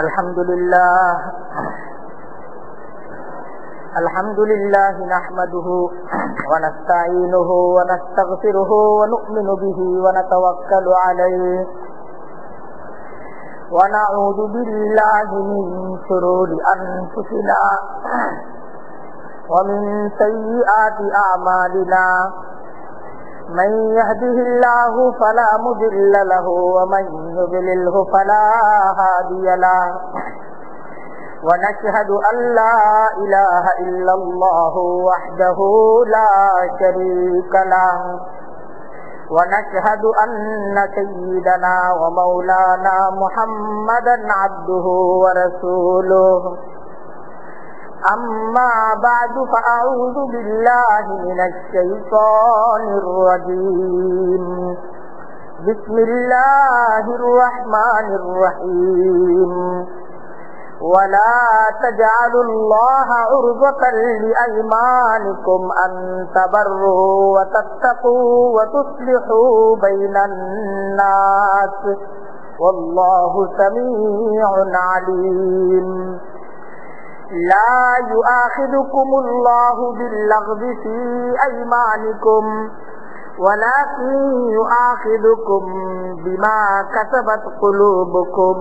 الحمد لله نحمده ونستعينه ونستغفره ونؤمن به ونتوكل عليه ونعوذ بالله من شرور أنفسنا ومن سيئات أعمالنا من يهده الله فلا مضل له ومن يضلله فلا هادي له ونشهد أن لا إله إلا الله وحده لا شريك له ونشهد أن سيدنا ومولانا محمدا عبده ورسوله أما بعد فأعوذ بالله من الشيطان الرجيم بسم الله الرحمن الرحيم ولا تجعلوا الله عرضة لأيمانكم أن تبروا وتتقوا وتصلحوا بين الناس والله سميع عليم لا يؤاخذكم الله باللغو في أيمانكم ولكن يؤاخذكم بما كسبت قلوبكم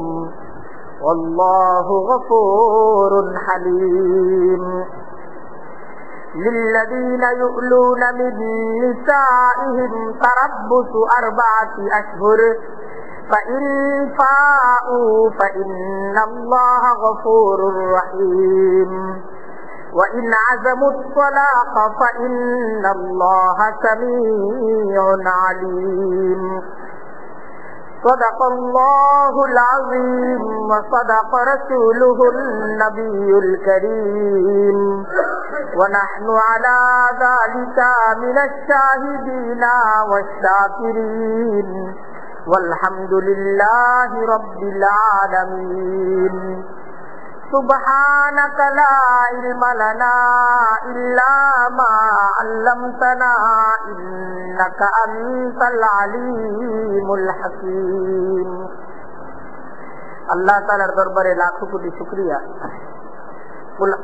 والله غفور حليم للذين يؤلون من نسائهم تربص 4 أشهر فإن فاءوا فإن الله غفور رحيم وإن عزموا الطلاق فإن الله سميع عليم صدق الله العظيم وصدق رسوله النبي الكريم ونحن على ذلك من الشاهدين والشاكرين والحمد لله رب العالمين سبحانك لا علم لنا إلا ما علمتنا إنك أنت العليم الحكيم আল্লাহ তাআলার দরবারে লাখো কোটি শুকরিয়া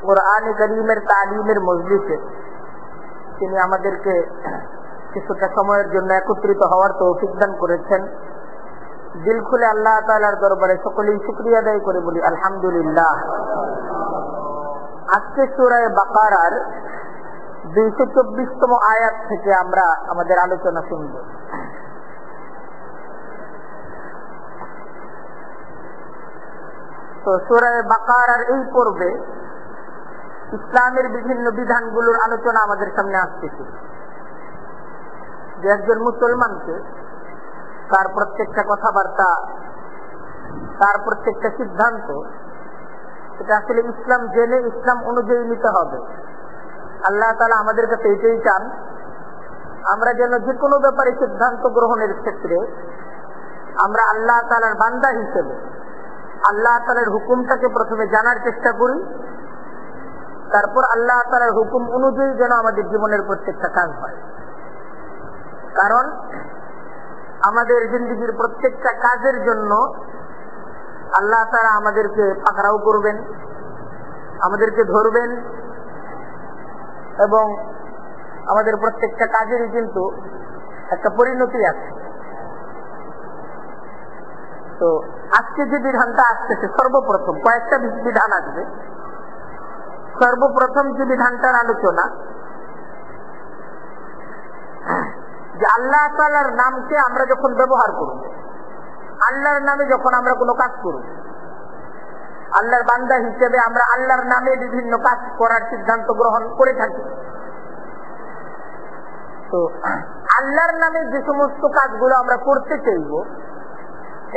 কোরআনে কারীমের তালিমের মজলিসে তিনি আমাদেরকে কিছুটা সময়ের জন্য একত্রিত হওয়ার তৌফিক দান করেছেন। দিল খুলে আল্লাহ তাআলার দরবারে সকলেই শুকরিয়া আদায় করে বলি আলহামদুলিল্লাহ। আজকে সূরা বাকারার 224তম আয়াত থেকে আমরা আমাদের আলোচনা শুনব। তো সূরা বাকারার এই পর্বে ইসলামের বিভিন্ন বিধানগুলোর আলোচনা আমাদের সামনে আসতেছে। যে একজন মুসলমানকে তার প্রত্যেকটা কথাবার্তা, তার প্রত্যেকটা সিদ্ধান্ত এটা আসলে ইসলাম জেনে ইসলাম অনুযায়ী নিতে হবে। আল্লাহ তাআলা আমাদের কাছে এটাই চান, আমরা যেন যে কোনো ব্যাপারে সিদ্ধান্ত গ্রহণের ক্ষেত্রে আমরা আল্লাহ তাআলার বান্দা হিসেবে আল্লাহ তাআলার হুকুমটাকে প্রথমে জানার চেষ্টা করি, তারপর আল্লাহ তাআলার হুকুম অনুযায়ী যেন আমাদের জীবনের প্রত্যেকটা কাজ হয়। কারণ আমাদের জিন্দেগির প্রত্যেকটা কাজের জন্য আল্লাহ তাআলা আমাদেরকে পাকড়াও করবেন, আমাদেরকে ধরবেন এবং আমাদের প্রত্যেকটা কাজেরই কিন্তু একটা পরিণতি আছে। তো আজকে যে বিধানটা আসতেছে, সর্বপ্রথম কয়েকটা বিধান আসবে। সর্বপ্রথম যে বিধানটার আলোচনা যে আল্লাহ তাআলার নামকে আমরা যখন ব্যবহার করব, আল্লাহর নামে যখন আমরা কোনো কাজ করব, আল্লাহর বান্দা হিসেবে আমরা আল্লাহর নামে বিভিন্ন কাজ করার সিদ্ধান্ত গ্রহণ করে থাকি। তো আল্লাহর নামে যে সমস্ত কাজগুলো আমরা করতে চাইব,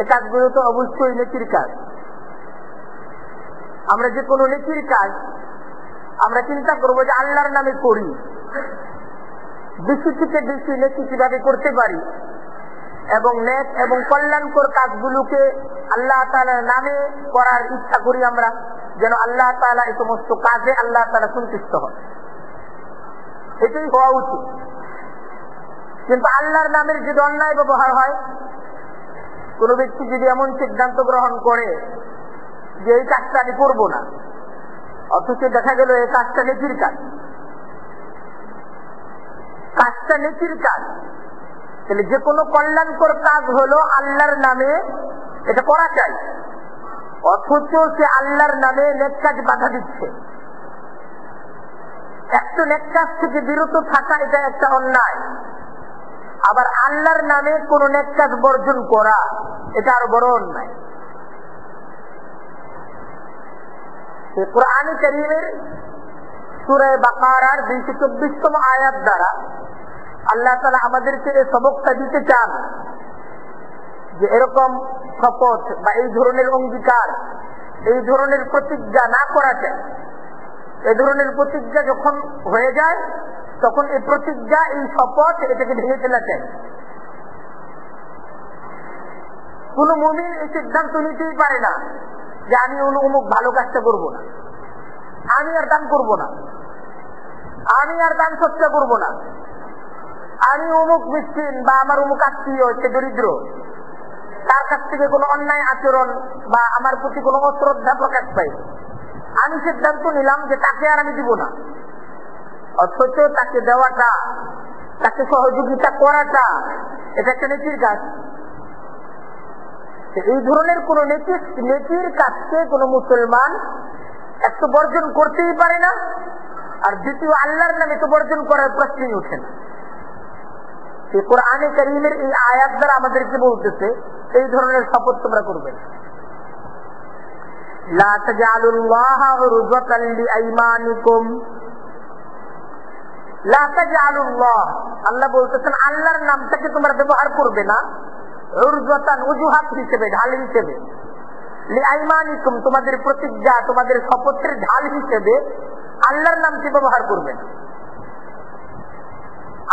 এই কাজগুলো তো অবশ্যই নেকির কাজ। আমরা যে কোনো নেকির কাজ আমরা চিন্তা করবো যে আল্লাহর নামে করি, বেশি থেকে বেশি নেকি কিভাবে করতে পারি এবং নেক এবং কল্যাণকর কাজগুলোকে আল্লাহ তাআলার নামে করার ইচ্ছা করি আমরা, যেন আল্লাহ তাআলা এই সমস্ত কাজে আল্লাহ তাআলা সন্তুষ্ট হন। এটাই হওয়া উচিত। কিন্তু আল্লাহর নামের যদি অন্যায় ব্যবহার হয়, কোন ব্যক্তি যদি এমন সিদ্ধান্ত গ্রহণ করে যে এই কাজটা আমি করবো না, অথচ দেখা গেল এই কাজটা নেকির কাজ, কাজটা নেকির কাজ। তাহলে যে কোনো কল্যাণকর কাজ হলো আল্লাহর নামে, এটা করা চাই, অথচ সে আল্লাহর নামে নেক কাজ বাধা দিচ্ছে। একটা নেক কাজ থেকে বিরত থাকা এটা একটা অন্যায়, আবার আল্লাহর নামে কোন নেক কাজ বর্জন করা এটা আরো বড় অন্যায়। কুরআন কারীমের সূরা বাকারার 224তম আয়াত দ্বারা আল্লাহ তাআলা আমাদেরকে এই সবকটা দিতে চান যে এরকম শপথ বা এই ধরনের অঙ্গীকার, এই ধরনের প্রতিজ্ঞা না করা চাই। এই ধরনের প্রতিজ্ঞা যখন হয়ে যায় তখন এই প্রতিজ্ঞা, এই শপথ এটাকে ভেঙে ফেলা চাই। কোন মুমিন এই সিদ্ধান্ত নিতেই পারে না যে আমি অমুক ভালো কাজটা করবো না, আমি আর দান করবো না, আমি আর দান সৎকার করবো না, আমি অমুক মিসকিন বা আমার অমুক আত্মীয় সে দরিদ্র, তার কাছ থেকে কোনো অন্যায় আচরণ বা আমার প্রতি কোনো অশ্রদ্ধা প্রকাশ পাই, আমি সিদ্ধান্ত নিলাম যে তাকে আর আমি দিব না। অথচ তাকে দেওয়াটা, তাকে সহযোগিতা করাটা এটা একটা নেকির কাজ। এই ধরনের কোন নেকির কাজকে কোন মুসলমান এক তো বর্জন করতেই পারে না, আর দ্বিতীয় আল্লাহর নামে তো বর্জন করার প্রশ্নই ওঠে না। কুরআনে কারীমের এই আয়াত দ্বারা আমাদেরকে বলতেছে এই ধরনের শপথ তোমরা করবে না। লা তাজআলুল্লাহা উরযাতান লিআইমানিকুম, লা তাজআলুল্লাহ, আল্লাহ বলতেছেন আল্লাহর নামটাকে তোমরা ব্যবহার করবে না উরযাতান, ওজুহাত হিসেবে, ঢাল হিসেবে, লিআইমানিকুম, তোমাদের প্রতিজ্ঞা, তোমাদের শপথের ঢাল হিসেবে আল্লাহর নামকে ব্যবহার করবে না।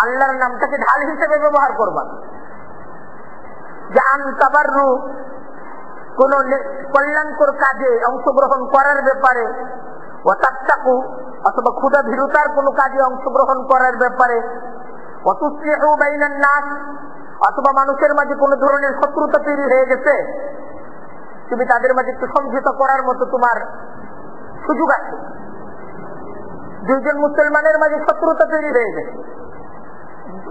আল্লাহর নামটাকে ঢাল হিসেবে ব্যবহার করবা। যে আনতাবাররু, কোন কল্যাণকর কাজে অংশগ্রহণ করার ব্যাপারে, ওয়াতাত্তাকু, অথবা ক্ষুধা ভীরুতার কোন কাজে অংশগ্রহণ করার ব্যাপারে, ওয়াতুসলিহু বাইনান নাস, অথবা মানুষের মাঝে কোন ধরনের শত্রুতা তৈরি হয়ে গেছে, তুমি তাদের মাঝে একটু সমঝোতা করার মতো তোমার সুযোগ আছে। দুইজন মুসলমানের মাঝে শত্রুতা তৈরি হয়ে গেছে,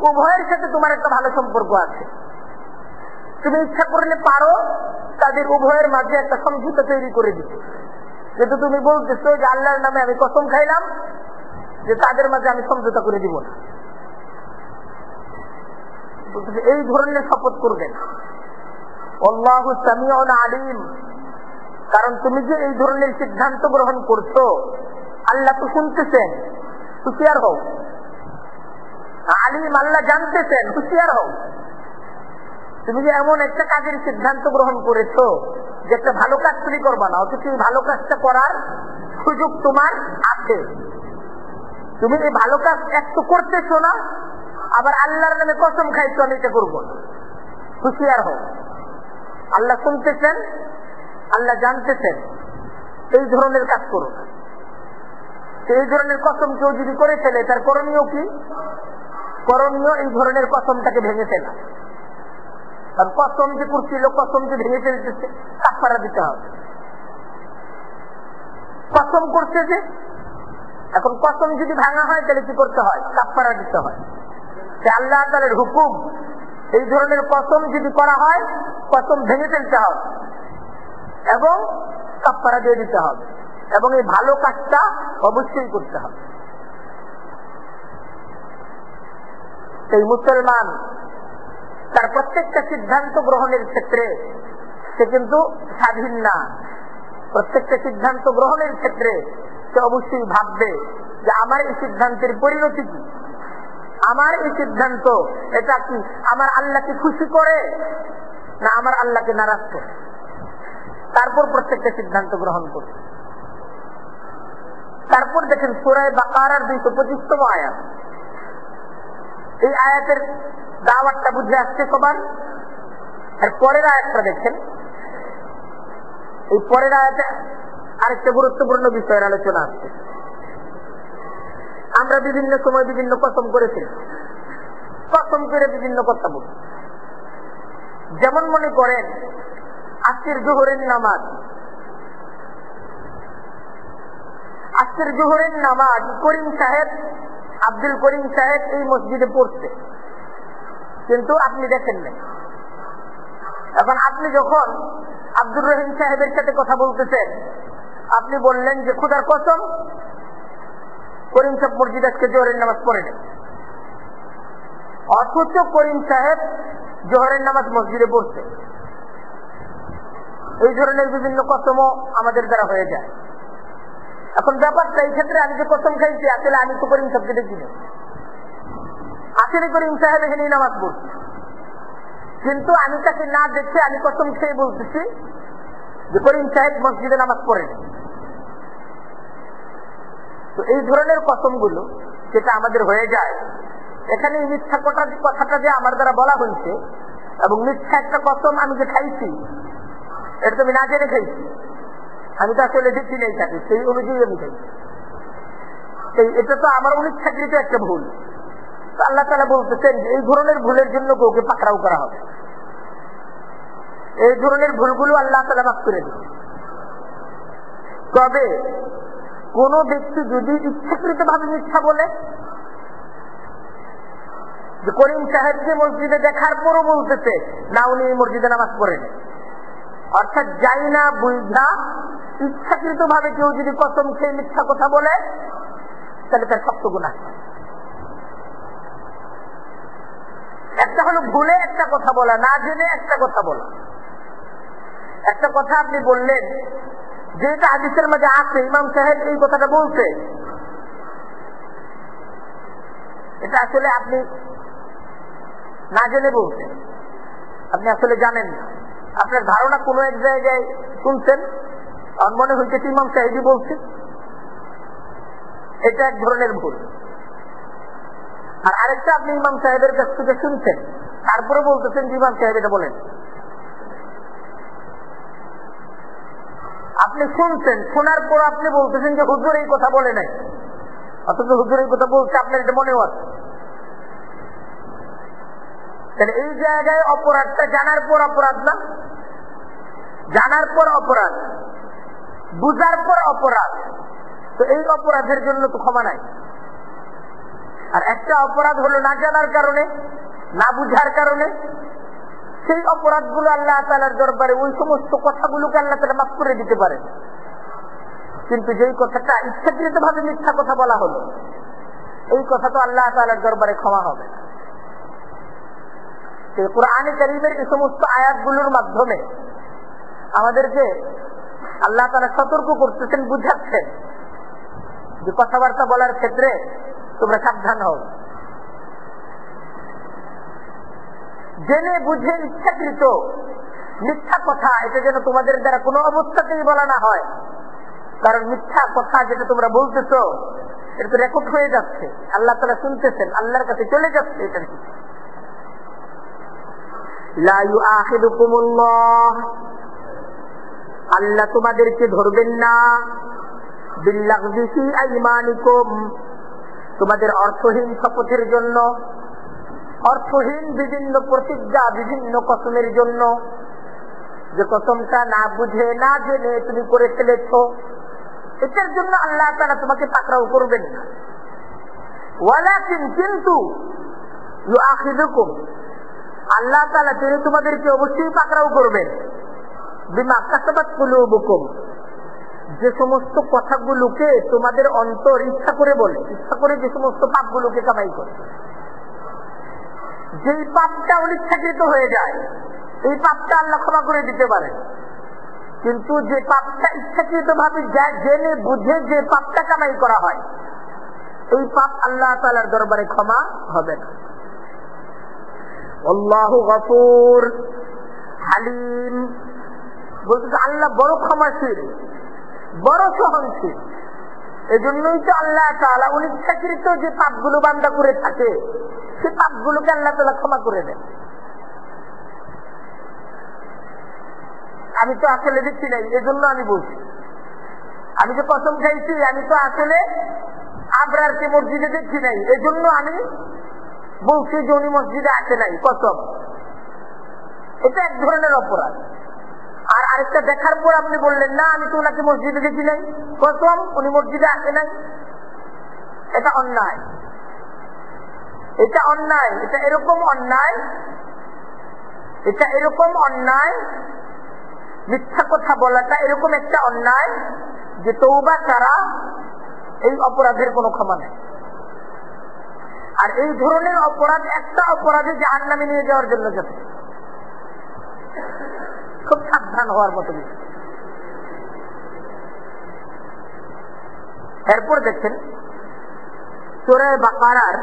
উভয়ের সাথে তোমার একটা ভালো সম্পর্ক আছে, তুমি ইচ্ছা করলে পারো তাদের উভয়ের মাঝে একটা সমঝোতা তৈরি করে দিতে। যেহেতু তুমি বলতেছো যে আল্লাহর নামে আমি কসম খাইলাম যে তাদের মাঝে আমি সমঝোতা করে দিব না, এই ধরনের শপথ করবেন। আল্লাহু সামিউন আলিম, কারণ তুমি যে এই ধরনের সিদ্ধান্ত গ্রহণ করছো আল্লাহ তো শুনতেছেন, হুঁশিয়ার হও। আলিম, আল্লাহ জানতেছেন, হুঁশিয়ার হও। তুমি যে এমন একটা কাজের সিদ্ধান্ত গ্রহণ করেছো যে একটা ভালো কাজ তুমি করবা না, অথচ এই ভালো কাজটা করার সুযোগ তোমার আছে। তুমি এই ভালো কাজ এক তো করতেছো না, আবার আল্লাহর নামে কসম খাইছো আমি এটা করবো না। হুঁশিয়ার হও, আল্লাহ শুনতেছেন, আল্লাহ জানতেছেন, এই ধরনের কাজ করো না। এই ধরনের কসম কেউ যদি করে ফেলে তার করণীয় কি? করণীয় এই ধরনের কসমটাকে ভেঙে ফেলা। আর কসম যে করছিল, কসম যে ভেঙে ফেলতেছে, কাফারা দিতে হবে। কসম করছে যে, এখন কসম যদি ভাঙা হয় তাহলে কি করতে হয়? কাফারা দিতে হয়। আল্লাহ তাআলার হুকুম, এই ধরনের কসম যদি করা হয় কসম ভেঙে ফেলতে হবে এবং কাফারা দিয়ে দিতে হবে, এবং এই ভালো কাজটা অবশ্যই করতে হবে। এই মুসলমান তার প্রত্যেকটা সিদ্ধান্ত গ্রহণের ক্ষেত্রে সে কিন্তু স্বাধীন না। প্রত্যেকটা সিদ্ধান্ত গ্রহণের ক্ষেত্রে সে অবশ্যই ভাববে যে আমার এই সিদ্ধান্তের পরিণতি কি, আমার এই সিদ্ধান্ত এটা কি আমার আল্লাহকে খুশি করে না আমার আল্লাহকে নারাজ করে, তারপর প্রত্যেকটা সিদ্ধান্ত গ্রহণ করবে। তারপর দেখেন সূরা বাকারার 225তম আয়াত, এই আয়াতের দাওয়াতটা বুঝে আসছে সবার। এর পরের আয়াতটা দেখেন, এই পরের আয়াতে আরেকটা গুরুত্বপূর্ণ বিষয়ের আলোচনা আসছে। আমরা বিভিন্ন সময় বিভিন্ন কসম করেছি, কসম করে বিভিন্ন কথা বলি। যেমন মনে করেন আজকের জোহরের নামাজ আজকের জোহরের নামাজ করিম সাহেব, আব্দুল করিম সাহেব এই মসজিদে পড়ছে, কিন্তু আপনি দেখেন নাই। এখন আপনি যখন আব্দুর রহিম সাহেবের সাথে কথা বলতেছেন, আপনি বললেন যে খোদার কসম করিম সাহেব মসজিদ আজকে জোহরের নামাজ পড়ে নেই, অথচ করিম সাহেব জোহরের নামাজ মসজিদে পড়ছে। এই ধরনের বিভিন্ন কসমও আমাদের দ্বারা হয়ে যায়। এখন ব্যাপারটা এই ক্ষেত্রে আমি যে কসম খাইছি, আসলে আমি তো করিম সাহেবকে দেখি না, আসলে করিম সাহেব এখানেই নামাজ পড়ছে, কিন্তু আমি তাকে না দেখে আমি কসম খেয়ে বলতেছি যে করিম সাহেব মসজিদে নামাজ পড়েনি। তো এই ধরনের কসমগুলো যেটা আমাদের হয়ে যায়, এখানে মিথ্যা কথাটা যে আমার দ্বারা বলা হয়েছে এবং মিথ্যা একটা কসম আমি যে খাইছি, এটা তো আমি না জেনে খাইছি, আমি তো আসলে দেখি নাই তাকে, সেই অনুযায়ী আমি খাইছি। এটা তো আমার অনিচ্ছাকৃত একটা ভুল। আল্লাহ তাআলা বলতেছেন যে এই ধরনের ভুলের জন্য কাউকে পাকড়াও করা হবে, এই ধরনের ভুলগুলো আল্লাহ তাআলা মাফ করে দেবে। তবে কোন ব্যক্তি যদি ইচ্ছাকৃত ভাবে মিথ্যা বলে, যে করিম সাহেবকে মসজিদে দেখার পরও বলতেছে না উনি এই মসজিদে নামাজ পড়েন, অর্থাৎ যাই না বুঝা ইচ্ছাকৃত ভাবে কেউ যদি কসম খেয়ে মিথ্যা কথা বলে, তাহলে তার শক্ত গুনাহ। একটা হলো ভুলে একটা কথা বলা, না জেনে একটা কথা বলা। একটা কথা আপনি বললেন যেটা হাদিসের মাঝে আছে, ইমাম সাহেব এই কথাটা বলছে, এটা আসলে আপনি না জেনে বলছেন, আপনি আসলে জানেন না, আপনার ধারণা কোন এক জায়গায় শুনছেন, আর মনে হইতে ইমাম সাহেবই বলছে, এটা এক ধরনের ভুল। আর আরেকটা আপনি ইমাম সাহেবের কাছ থেকে শুনছেন, তারপরে বলতেছেন যে ইমাম সাহেব এটা বলেন। আপনি শুনছেন, শোনার পর আপনি বলতেছেন যে হুজুর এই কথা বলে নাই, অথচ হুজুর এই কথা বলছে, আপনার এটা মনেও আছে। তাহলে এই জায়গায় অপরাধটা জানার পর অপরাধ না, জানার পর অপরাধ, বুঝার পর অপরাধ। তো এই অপরাধের জন্য তো ক্ষমা নাই। আর একটা অপরাধ হলো না জানার কারণে, না বুঝার কারণে, সেই অপরাধগুলো আল্লাহ তাআলার দরবারে ওই সমস্ত কথাগুলোকে আল্লাহ তাআলা মাফ করে দিতে পারে। কিন্তু যেই কথাটা ইচ্ছাকৃত ভাবে মিথ্যা কথা বলা হলো, এই কথা তো আল্লাহ তাআলার দরবারে ক্ষমা হবে না। কোরআনে কারীমের এই সমস্ত আয়াতগুলোর মাধ্যমে আমাদেরকে আল্লাহ তাআলা সতর্ক করতেছেন, বুঝাচ্ছেন যে কথাবার্তা বলার ক্ষেত্রে তোমরা সাবধান হও। জেনে বুঝে ইচ্ছাকৃত মিথ্যা কথা এটা যেন তোমাদের দ্বারা কোনো অবস্থাতেই বলা না হয়, কারণ মিথ্যা কথা যেটা তোমরা বলতেছো এটা তো রেকর্ড হয়ে যাচ্ছে, আল্লাহ তাআলা শুনতেছেন, আল্লাহর কাছে চলে যাচ্ছে। এটার কি লা ইউআখিদুকুমুল্লাহ, আল্লাহ তোমাদেরকে ধরবেন না, বিল্লাগযি ফি আইমানিকুম, তোমাদের অর্থহীন শপথের জন্য, অর্থহীন বিভিন্ন প্রতিজ্ঞা, বিভিন্ন কসমের জন্য, যে কসমটা না বুঝে না জেনে তুমি করে ফেলেছ, এটার জন্য আল্লাহ তাআলা তোমাকে পাকড়াও করবেন না। ওয়ালাকিন, কিন্তু ইউআখিদুকুম, আল্লাহ তাআলা তিনি তোমাদেরকে অবশ্যই পাকড়াও করবেন, বিমা কাসাবাত কুলুবুকুম, যে সমস্ত কথাগুলোকে তোমাদের অন্তর ইচ্ছা করে বলে, ইচ্ছা করে যে সমস্ত পাপগুলোকে কামাই করে, যেই পাপটা অনিচ্ছাকৃত হয়ে যায়, এই পাপটা আল্লাহ ক্ষমা করে দিতে পারেন। কিন্তু যে পাপটা ইচ্ছাকৃত ভাবে জেনে বুঝে যে পাপটা কামাই করা হয়, এই পাপ আল্লাহ তাআলার দরবারে ক্ষমা হবে না। আল্লাহু গফুর হালিম, বলতে আল্লাহ বড় ক্ষমাশীল, বড় সহনশীল। এজন্যই তো আল্লাহ তাআলা অনিচ্ছাকৃত যে পাপগুলো বান্দা করে থাকে, সে পাপগুলোকে আল্লাহ তাআলা ক্ষমা করে দেন। আমি তো আসলে দেখছি নাই, এজন্য আমি বলছি, আমি যে কসম খাইছি আমি তো আসলে আবরারকে মসজিদে দেখছি নাই, এজন্য আমি বলছি যে উনি মসজিদে আসে নাই, কসম। এটা এক ধরনের অপরাধ। আর আরেকটা দেখার পর আপনি বললেন না আমি তো ওনাকে মসজিদে দেখি নাই, কসম উনি মসজিদে আসে নাই, এটা অন্যায়, এটা অন্যায়, এটা এরকম অন্যায়, এটা এরকম অন্যায়, মিথ্যা কথা বলাটা এরকম একটা অন্যায় যে তওবা ছাড়া এই অপরাধের কোনো ক্ষমা নেই। আর এই ধরনের অপরাধ একটা অপরাধে জাহান্নামে নিয়ে যাওয়ার জন্য যথেষ্ট। খুব সাবধান হওয়ার মতো বিষয়। এরপর দেখেন সূরা বাকারার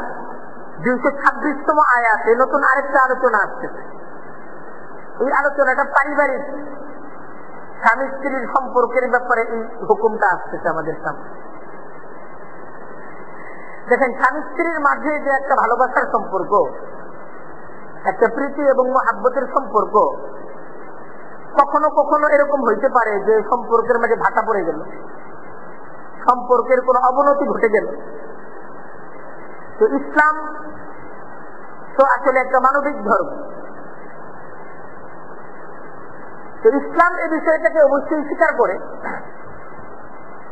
226তম আয়াতে নতুন আরেকটা আলোচনা আসতেছে। এই আলোচনাটা পারিবারিক স্বামী স্ত্রীর সম্পর্কের ব্যাপারে এই হুকুমটা আসতেছে আমাদের সামনে। দেখেন স্বামী স্ত্রীর মাঝে যে একটা ভালোবাসার সম্পর্ক, একটা প্রীতি এবং মহাব্বতের সম্পর্ক, কখনো কখনো এরকম হইতে পারে যে সম্পর্কের মাঝে ভাটা পড়ে গেল, সম্পর্কের কোন অবনতি ঘটে গেল। তো ইসলাম তো আসলে একটা মানবিক ধর্ম, তো ইসলাম এই বিষয়টাকে অবশ্যই স্বীকার করে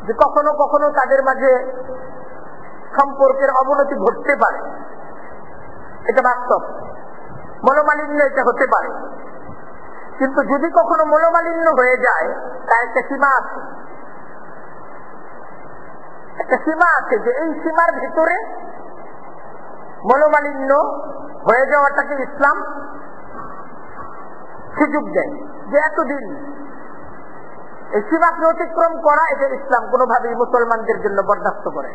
যে কখনো কখনো তাদের মাঝে সম্পর্কের অবনতি ঘটতে পারে, এটা বাস্তব, মনোমালিন্য এটা হতে পারে। কিন্তু যদি কখনো মনোমালিন্য হয়ে যায় তার একটা সীমা আছে, একটা সীমা আছে যে এই সীমার ভিতরে মনোমালিন্য হয়ে যাওয়াটাকে ইসলাম সুযোগ দেয় যে এতদিন এই সীমাকে অতিক্রম করা, এটা ইসলাম কোনোভাবেই মুসলমানদের জন্য বরদাস্ত করে।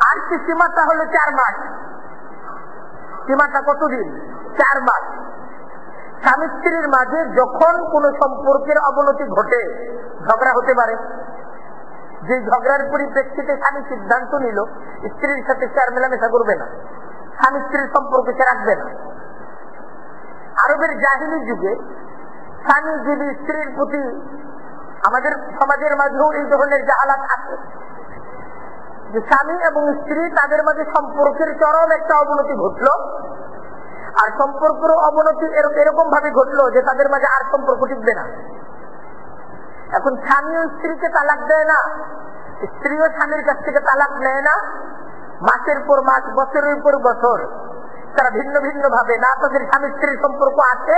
আর কি সীমাটা হলো 4 মাস। সীমাটা কতদিন? 4 মাস। স্বামী স্ত্রীর মাঝে যখন কোন সম্পর্কের অবনতি ঘটে, ঝগড়া হতে পারে, যে ঝগড়ার পরিপ্রেক্ষিতে স্বামী সিদ্ধান্ত নিল স্ত্রীর সাথে সে আর মেলামেশা করবে না, স্বামী স্ত্রীর সম্পর্ক সে রাখবে না। আরবের জাহিলি যুগে স্বামী যদি স্ত্রীর প্রতি, আমাদের সমাজের মাঝেও এই ধরনের জাহালাত আছে যে স্বামী এবং স্ত্রী তাদের মাঝে সম্পর্কের চরম একটা অবনতি ঘটলো, আর সম্পর্কের অবনতি এরকম ভাবে ঘটলো যে তাদের মাঝে আর সম্পর্ক টিকবে না। এখন স্বামীও স্ত্রীকে তালাক দেয় না, স্ত্রীও স্বামীর কাছ থেকে তালাক নেয় না, মাসের পর মাস, বছরের পর বছর তারা ভিন্ন ভিন্ন ভাবে, না তাদের স্বামী স্ত্রীর সম্পর্ক আছে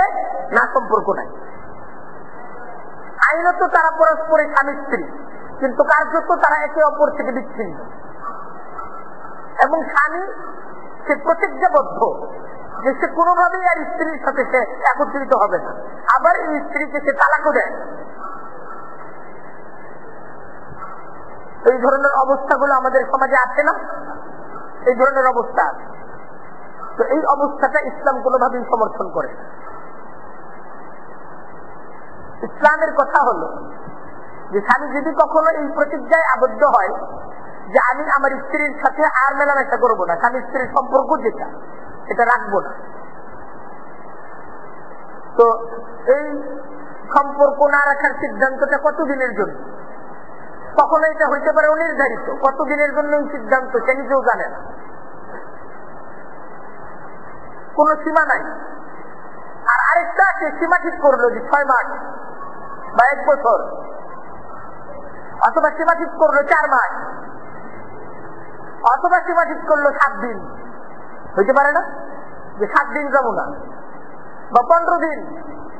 না সম্পর্ক নাই। আইনত তারা পরস্পরের স্বামী স্ত্রী, কিন্তু কার্যত তারা একে অপর থেকে বিচ্ছিন্ন। এবং স্বামী সে প্রতিজ্ঞাবদ্ধ যে সে কোনোভাবেই আর স্ত্রীর সাথে সে একত্রিত হবে না, আবার এই স্ত্রীকে সে তালাকও দেয়। এই ধরনের অবস্থাগুলো আমাদের সমাজে আছে না? এই ধরনের অবস্থা আছে। তো এই অবস্থাটা ইসলাম কোনোভাবেই সমর্থন করে। ইসলামের কথা হলো যে স্বামী যদি কখনো এই প্রতিজ্ঞায় আবদ্ধ হয় যে আমি আমার স্ত্রীর সাথে আর মেলামেশা করবো না, স্বামী স্ত্রীর সম্পর্ক যেটা এটা রাখবো না, তো এই সম্পর্ক না রাখার সিদ্ধান্তটা কতদিনের জন্য? কখনো এটা হইতে পারে অনির্ধারিত, কতদিনের জন্য এই সিদ্ধান্ত সে নিজেও জানে না, কোন সীমা নাই। আর আরেকটা আছে সীমা ঠিক করলো যে 6 মাস বা 1 বছর, অথবা সীমা ঠিক করলো 4 মাস, অথবা সীমা ঠিক করলো 7 দিন, হইতে পারে না যে 7 দিন যাবো না, বা 15 দিন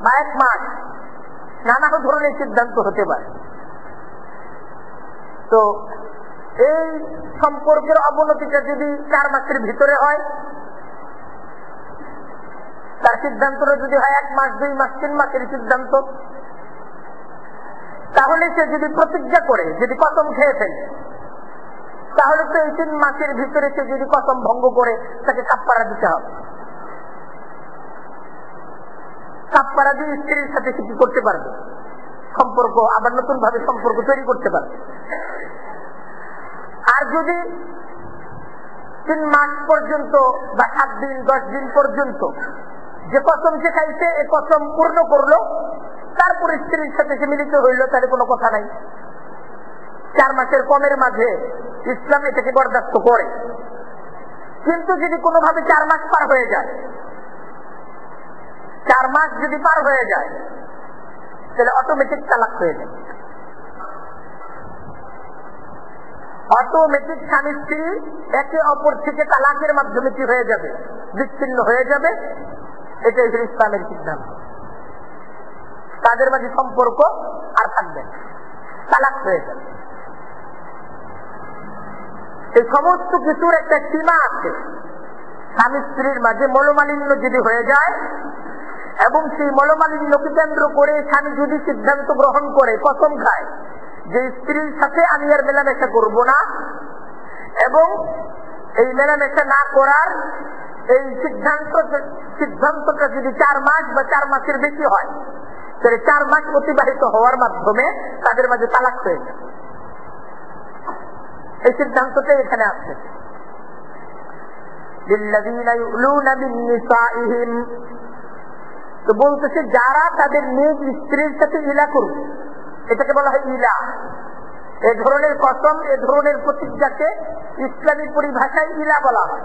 বা 1 মাস, নানা ধরনের সিদ্ধান্ত হতে পারে। তো এই সম্পর্কের অবনতিটা যদি 4 মাসের ভিতরে হয়, তার সিদ্ধান্তটা যদি হয় 1 মাস, 2 মাস, 3 মাসের সিদ্ধান্ত, তাহলে সে যদি প্রতিজ্ঞা করে, যদি কসম খেয়ে ফেলে, তাহলে তো এই 3 মাসের ভিতরে সে যদি কসম ভঙ্গ করে তাকে কাফারা দিতে হবে। কাফারা দিয়ে স্ত্রীর সাথে কি করতে পারবে? সম্পর্ক আবার নতুন ভাবে সম্পর্ক তৈরি করতে পারবে। আর যদি 3 মাস পর্যন্ত বা 7 দিন 10 দিন পর্যন্ত যে কসম সে খাইছে এ কসম পূর্ণ করলো, তারপর স্ত্রীর সাথে সে মিলিত হইল, তাহলে কোনো কথা নাই। 4 মাসের কমের মাঝে ইসলাম এটাকে বরদাস্ত করে। কিন্তু যদি কোনোভাবে 4 মাস পার হয়ে যায়, 4 মাস যদি পার হয়ে যায় তাহলে অটোমেটিক তালাক হয়ে যাবে। অটোমেটিক স্বামী স্ত্রী একে অপর থেকে তালাকের মাধ্যমে কি হয়ে যাবে, বিচ্ছিন্ন হয়ে যাবে। এটাই ইসলামের সিদ্ধান্ত। তাদের মাঝে সম্পর্ক আর থাকবে না, তালাক হয়ে যাবে। এই সমস্ত কিছুর একটা সীমা আছে। স্বামী স্ত্রীর মাঝে মনোমালিন্য যদি হয়ে যায় এবং সেই মনোমালিন্যকে কেন্দ্র করে স্বামী যদি সিদ্ধান্ত গ্রহণ করে, কসম খায় যে স্ত্রীর সাথে আমি আর মেলামেশা করব না, এবং এই মেলামেশা না করার এই সিদ্ধান্তটা যদি 4 মাস বা 4 মাসের বেশি হয়, তাহলে 4 মাস অতিবাহিত হওয়ার মাধ্যমে তাদের মাঝে তালাক হয়ে যায়। এই সিদ্ধান্তটাই এখানে আছে। তো বলতেছে যারা তাদের নিজ স্ত্রীর সাথে ইলা করবে, এটাকে বলা হয় ইলা। এ ধরনের কসম, এ ধরনের প্রতিজ্ঞাকে ইসলামী পরিভাষায় ইলা বলা হয়।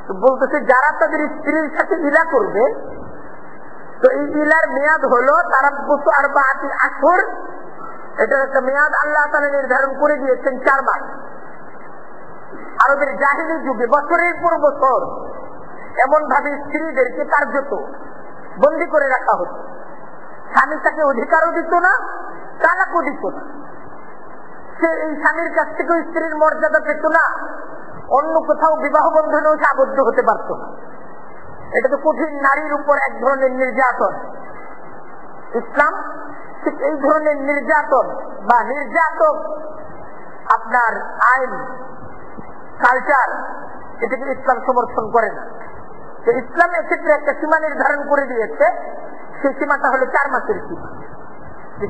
তো বলতেছে যারা তাদের স্ত্রীর সাথে ইলা করবে, তো এই ইলার মেয়াদ হলো তারাব্বুসু 4 আশহুর। এটার একটা মেয়াদ আল্লাহ তাআলা নির্ধারণ করে দিয়েছেন 4 মাস। আরবের জাহিলি যুগে বছরের পর বছর এমন ভাবে স্ত্রীদেরকে কার্যত বন্দী করে রাখা হতো। স্বামী তাকে অধিকারও দিত না, তালাকও দিত না। সে এই স্বামীর কাছ থেকে স্ত্রীর মর্যাদা পেত না, অন্য কোথাও বিবাহ বন্ধনেও সে আবদ্ধ হতে পারত না। এটা তো কঠিন নারীর উপর এক ধরনের নির্যাতন। ইসলাম ঠিক এই ধরনের নির্যাতন বা নির্যাতক আপনার আইন, কালচার, এটাকে ইসলাম সমর্থন করে না। ইসলাম এক্ষেত্রে একটা সীমা নির্ধারণ করে দিয়েছে। সেই সীমাটা হলো 4 মাসের সীমা,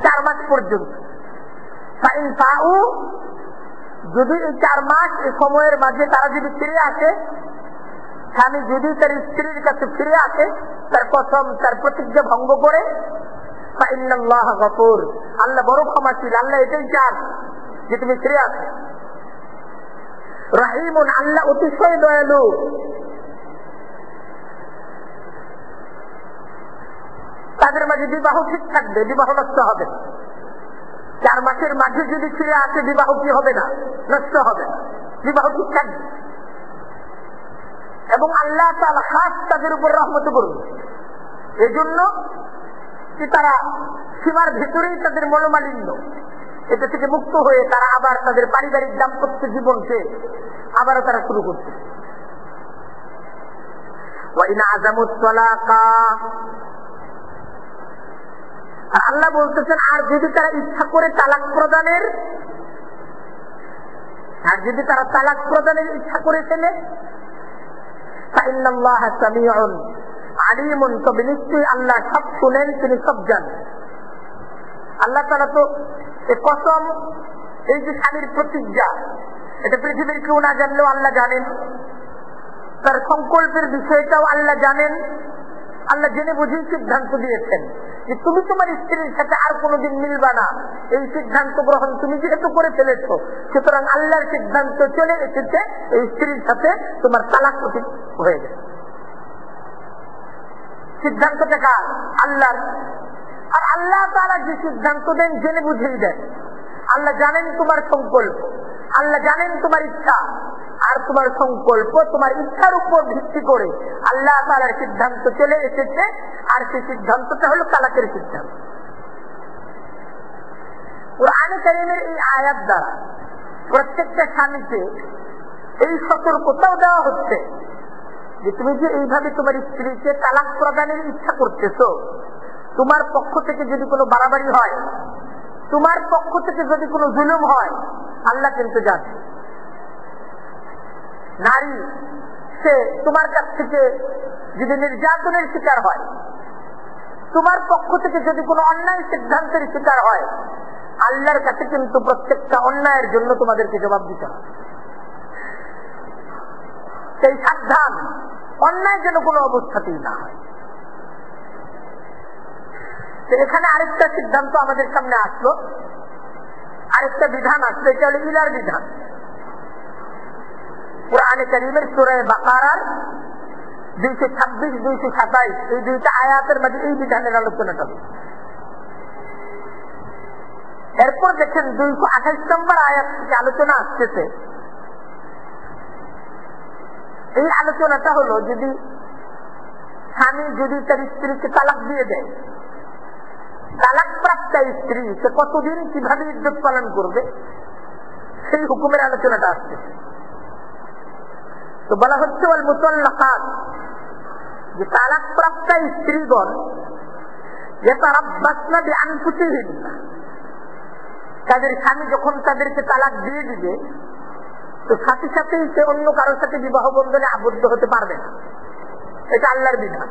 4 মাস পর্যন্ত। যদি এই 4 মাস এই সময়ের মাঝে তারা যদি ফিরে আসে, স্বামী যদি তার স্ত্রীর কাছে ফিরে আসে, তার কসম, তার প্রতিজ্ঞা ভঙ্গ করে, আল্লাহ বড় ক্ষমাশীল, আল্লাহ এটাই চান যে তুমি ফিরে আসো। রাহিমুন, আল্লাহ অতিশয় দয়ালু। তাদের মাঝে বিবাহ ঠিক থাকবে, বিবাহ নষ্ট হবে না। 4 মাসের মাঝে যদি ফিরে আসে, বিবাহ কি হবে না, নষ্ট হবে না, বিবাহ ঠিক থাকবে। এবং আল্লাহ তাআলা খাস তাদের উপর রহমত করবে। এই জন্য কি তারা সীমার ভিতরেই তাদের মনোমালিন্য, এটা থেকে মুক্ত হয়ে তারা আবার তাদের পারিবারিক দাম্পত্য জীবনকে আবারও তারা শুরু করছে। আল্লাহ বলতেছেন, আর যদি তারা ইচ্ছা করে তালাক প্রদানের, আর যদি তারা তালাক প্রদানের ইচ্ছা করে ফেলে, ফাইন্নাল্লাহা সামিউন আলিমুন, তবে নিশ্চয়ই আল্লাহ সব শুনেন, তিনি সব জানেন। আল্লাহ তাআলা তো এই কসম, এই যে স্বামীর প্রতিজ্ঞা, এটা পৃথিবীর কেউ না জানলেও আল্লাহ জানেন। তার সংকল্পের বিষয়টাও আল্লাহ জানেন। আল্লাহ জেনে বুঝেই সিদ্ধান্ত দিয়েছেন যে তুমি তোমার স্ত্রীর সাথে আর কোনোদিন মিলবা না। এই সিদ্ধান্ত গ্রহণ তুমি যেহেতু করে ফেলেছ, সুতরাং আল্লাহর সিদ্ধান্ত চলে এসেছে, এই স্ত্রীর সাথে তোমার তালাক হয়ে গেছে। সিদ্ধান্তটা কার? আল্লাহর। আর আল্লাহ তাআলা যে সিদ্ধান্ত দেন জেনে বুঝেই দেন। আল্লাহ জানেন তোমার সংকল্প, আল্লাহ জানেন তোমার ইচ্ছা, আর তোমার সংকল্প, তোমার ইচ্ছার উপর ভিত্তি করে আল্লাহ তাআলার সিদ্ধান্ত চলে এসেছে। আর সেই সিদ্ধান্তটা হলো তালাকের সিদ্ধান্ত। কুরআনে কারীমের এই আয়াত দ্বারা প্রত্যেকটা স্বামীকে এই সতর্কতাও দেওয়া হচ্ছে যে তুমি যে এইভাবে তোমার স্ত্রীকে তালাক প্রদানের ইচ্ছা করতেছ, তোমার পক্ষ থেকে যদি কোনো বাড়াবাড়ি হয়, তোমার পক্ষ থেকে যদি কোনো জুলুম হয়, আল্লাহ কিন্তু জানে। নারী সে তোমার কাছ থেকে যদি নির্যাতনের শিকার হয়, তোমার পক্ষ থেকে যদি কোনো অন্যায় সিদ্ধান্তের শিকার হয়, আল্লাহর কাছে কিন্তু প্রত্যেকটা অন্যায়ের জন্য তোমাদেরকে জবাব দিতে হবে। সেই সাবধান, অন্যায় যেন কোনো অবস্থাতেই না হয়। এখানে আরেকটা সিদ্ধান্ত আমাদের সামনে আসলো, আরেকটা বিধান আসলো, এটা হলো ইলার বিধান। কুরআনে কারীমের সূরা বাকারার 226, 227 এই দুইটা আয়াতের মাঝে এই বিধানের আলোচনাটা। এরপর দেখেন 228 নম্বর আয়াত থেকে আলোচনা আসতেছে। এই আলোচনাটা হলো যদি স্বামী যদি তার স্ত্রীকে তালাক দিয়ে দেয়, তালাক প্রাপ্ত স্ত্রী সে কতদিন কিভাবে ইদ্যত পালন করবে সেই হুকুমের আলোচনাটা আসতেছে। তো বলা হচ্ছে ওয়াল মুতাল্লাকাত, যে তালাক প্রাপ্ত স্ত্রীগণ ইয়াতারাব্বাসনা বিআনফুসিহিন্না, তাদের স্বামী যখন তাদেরকে তালাক দিয়ে দিবে তো সাথে সাথেই সে অন্য কারোর সাথে বিবাহ বন্ধনে আবদ্ধ হতে পারবে না। এটা আল্লাহর বিধান।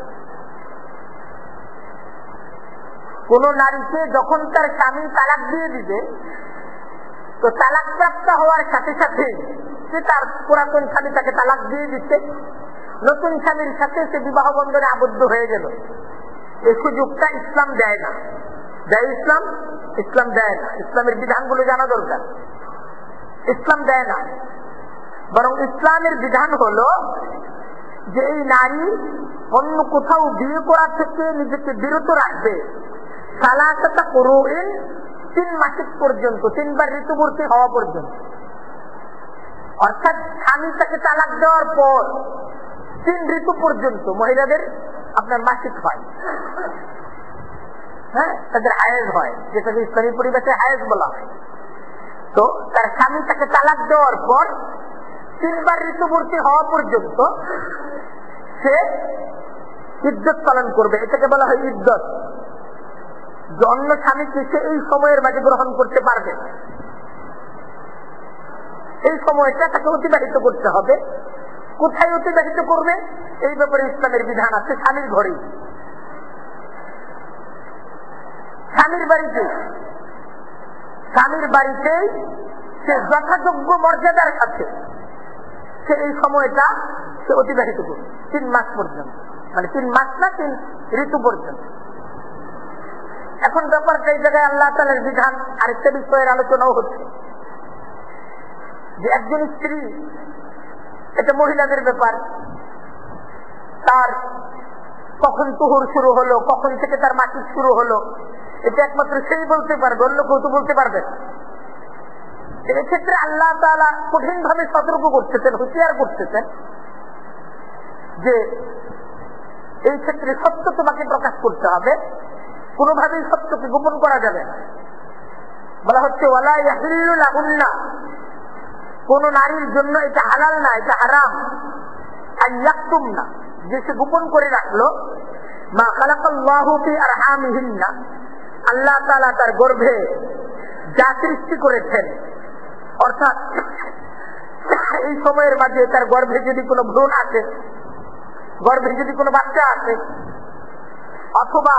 কোন নারীকে যখন তার স্বামী তালাক দিয়ে দিবে তো তালাক প্রাপ্ত হওয়ার সাথে সাথে সে তার পুরাতন স্বামী তাকে তালাক দিয়ে দিচ্ছে, নতুন স্বামীর সাথে সে বিবাহ বন্ধনে আবদ্ধ হয়ে গেল। এই সুযোগটা ইসলাম দেয় না। দেয় ইসলাম? ইসলাম দেয় না। ইসলামের বিধানগুলো জানা দরকার। ইসলাম দেয় না, বরং ইসলামের বিধান হলো যে এই নারী অন্য কোথাও বিয়ে করা থেকে নিজেকে বিরত রাখবে সালাসাতা কুরুইন, 3 মাসিক পর্যন্ত, 3 বার ঋতুবর্তী হওয়া পর্যন্ত। অর্থাৎ স্বামী তাকে তালাক দেওয়ার পর 3 ঋতু পর্যন্ত মহিলাদের আপনার মাসিক হয়, হ্যাঁ, তাদের হায়েজ হয়, যেটাকে ইসলামী পরিবেশে হায়েজ বলা হয়। তো তার স্বামী তাকে তালাক দেওয়ার পর 3 বার ঋতুবর্তী হওয়া পর্যন্ত সে ইদ্যত পালন করবে। এটাকে বলা হয় ইদ্যত। যে অন্য স্বামীকে সে এই সময়ের মাঝে গ্রহণ করতে পারবে, এই সময়টা তাকে অতিবাহিত করতে হবে। কোথায় অতিবাহিত করবে এই ব্যাপারে ইসলামের বিধান আছে, স্বামীর ঘরেই, স্বামীর বাড়িতে। স্বামীর বাড়িতেই সে যথাযোগ্য মর্যাদার সাথে সে এই সময়টা সে অতিবাহিত করবে 3 মাস পর্যন্ত, মানে 3 মাস না 3 ঋতু পর্যন্ত। এখন ব্যাপারটা এই জায়গায় আল্লাহ তাআলার বিধান আরেকটা বিষয়ের আলোচনাও হচ্ছে যে একজন স্ত্রী, এটা মহিলাদের ব্যাপার, তার কখন তুহুর শুরু হলো, কখন থেকে তার মাসিক শুরু হলো, এটা একমাত্র সেই বলতে পারবে, অন্য কেউ তো বলতে পারবে। এক্ষেত্রে আল্লাহ তাআলা কঠিন ভাবে সতর্ক করতেছেন, হুঁশিয়ার করতেছেন যে এই ক্ষেত্রে সত্য তোমাকে প্রকাশ করতে হবে, কোনোভাবেই সত্যকে গোপন করা যাবে না। বলা হচ্ছে ওয়ালা ইয়াহিল্লু লাহুন্না, কোন নারীর জন্য এটা হালাল না, এটা হারাম। আইয়াকতুমনা, যে সে গোপন করে রাখলো মা খালাকাল্লাহু ফি আরহামিহিন্না, আল্লাহ তাআলা তার গর্ভে যা সৃষ্টি করেছেন, অর্থাৎ এই সময়ের মাঝে তার গর্ভে যদি কোনো ভ্রূণ আসে, গর্ভে যদি কোনো বাচ্চা আসে, অথবা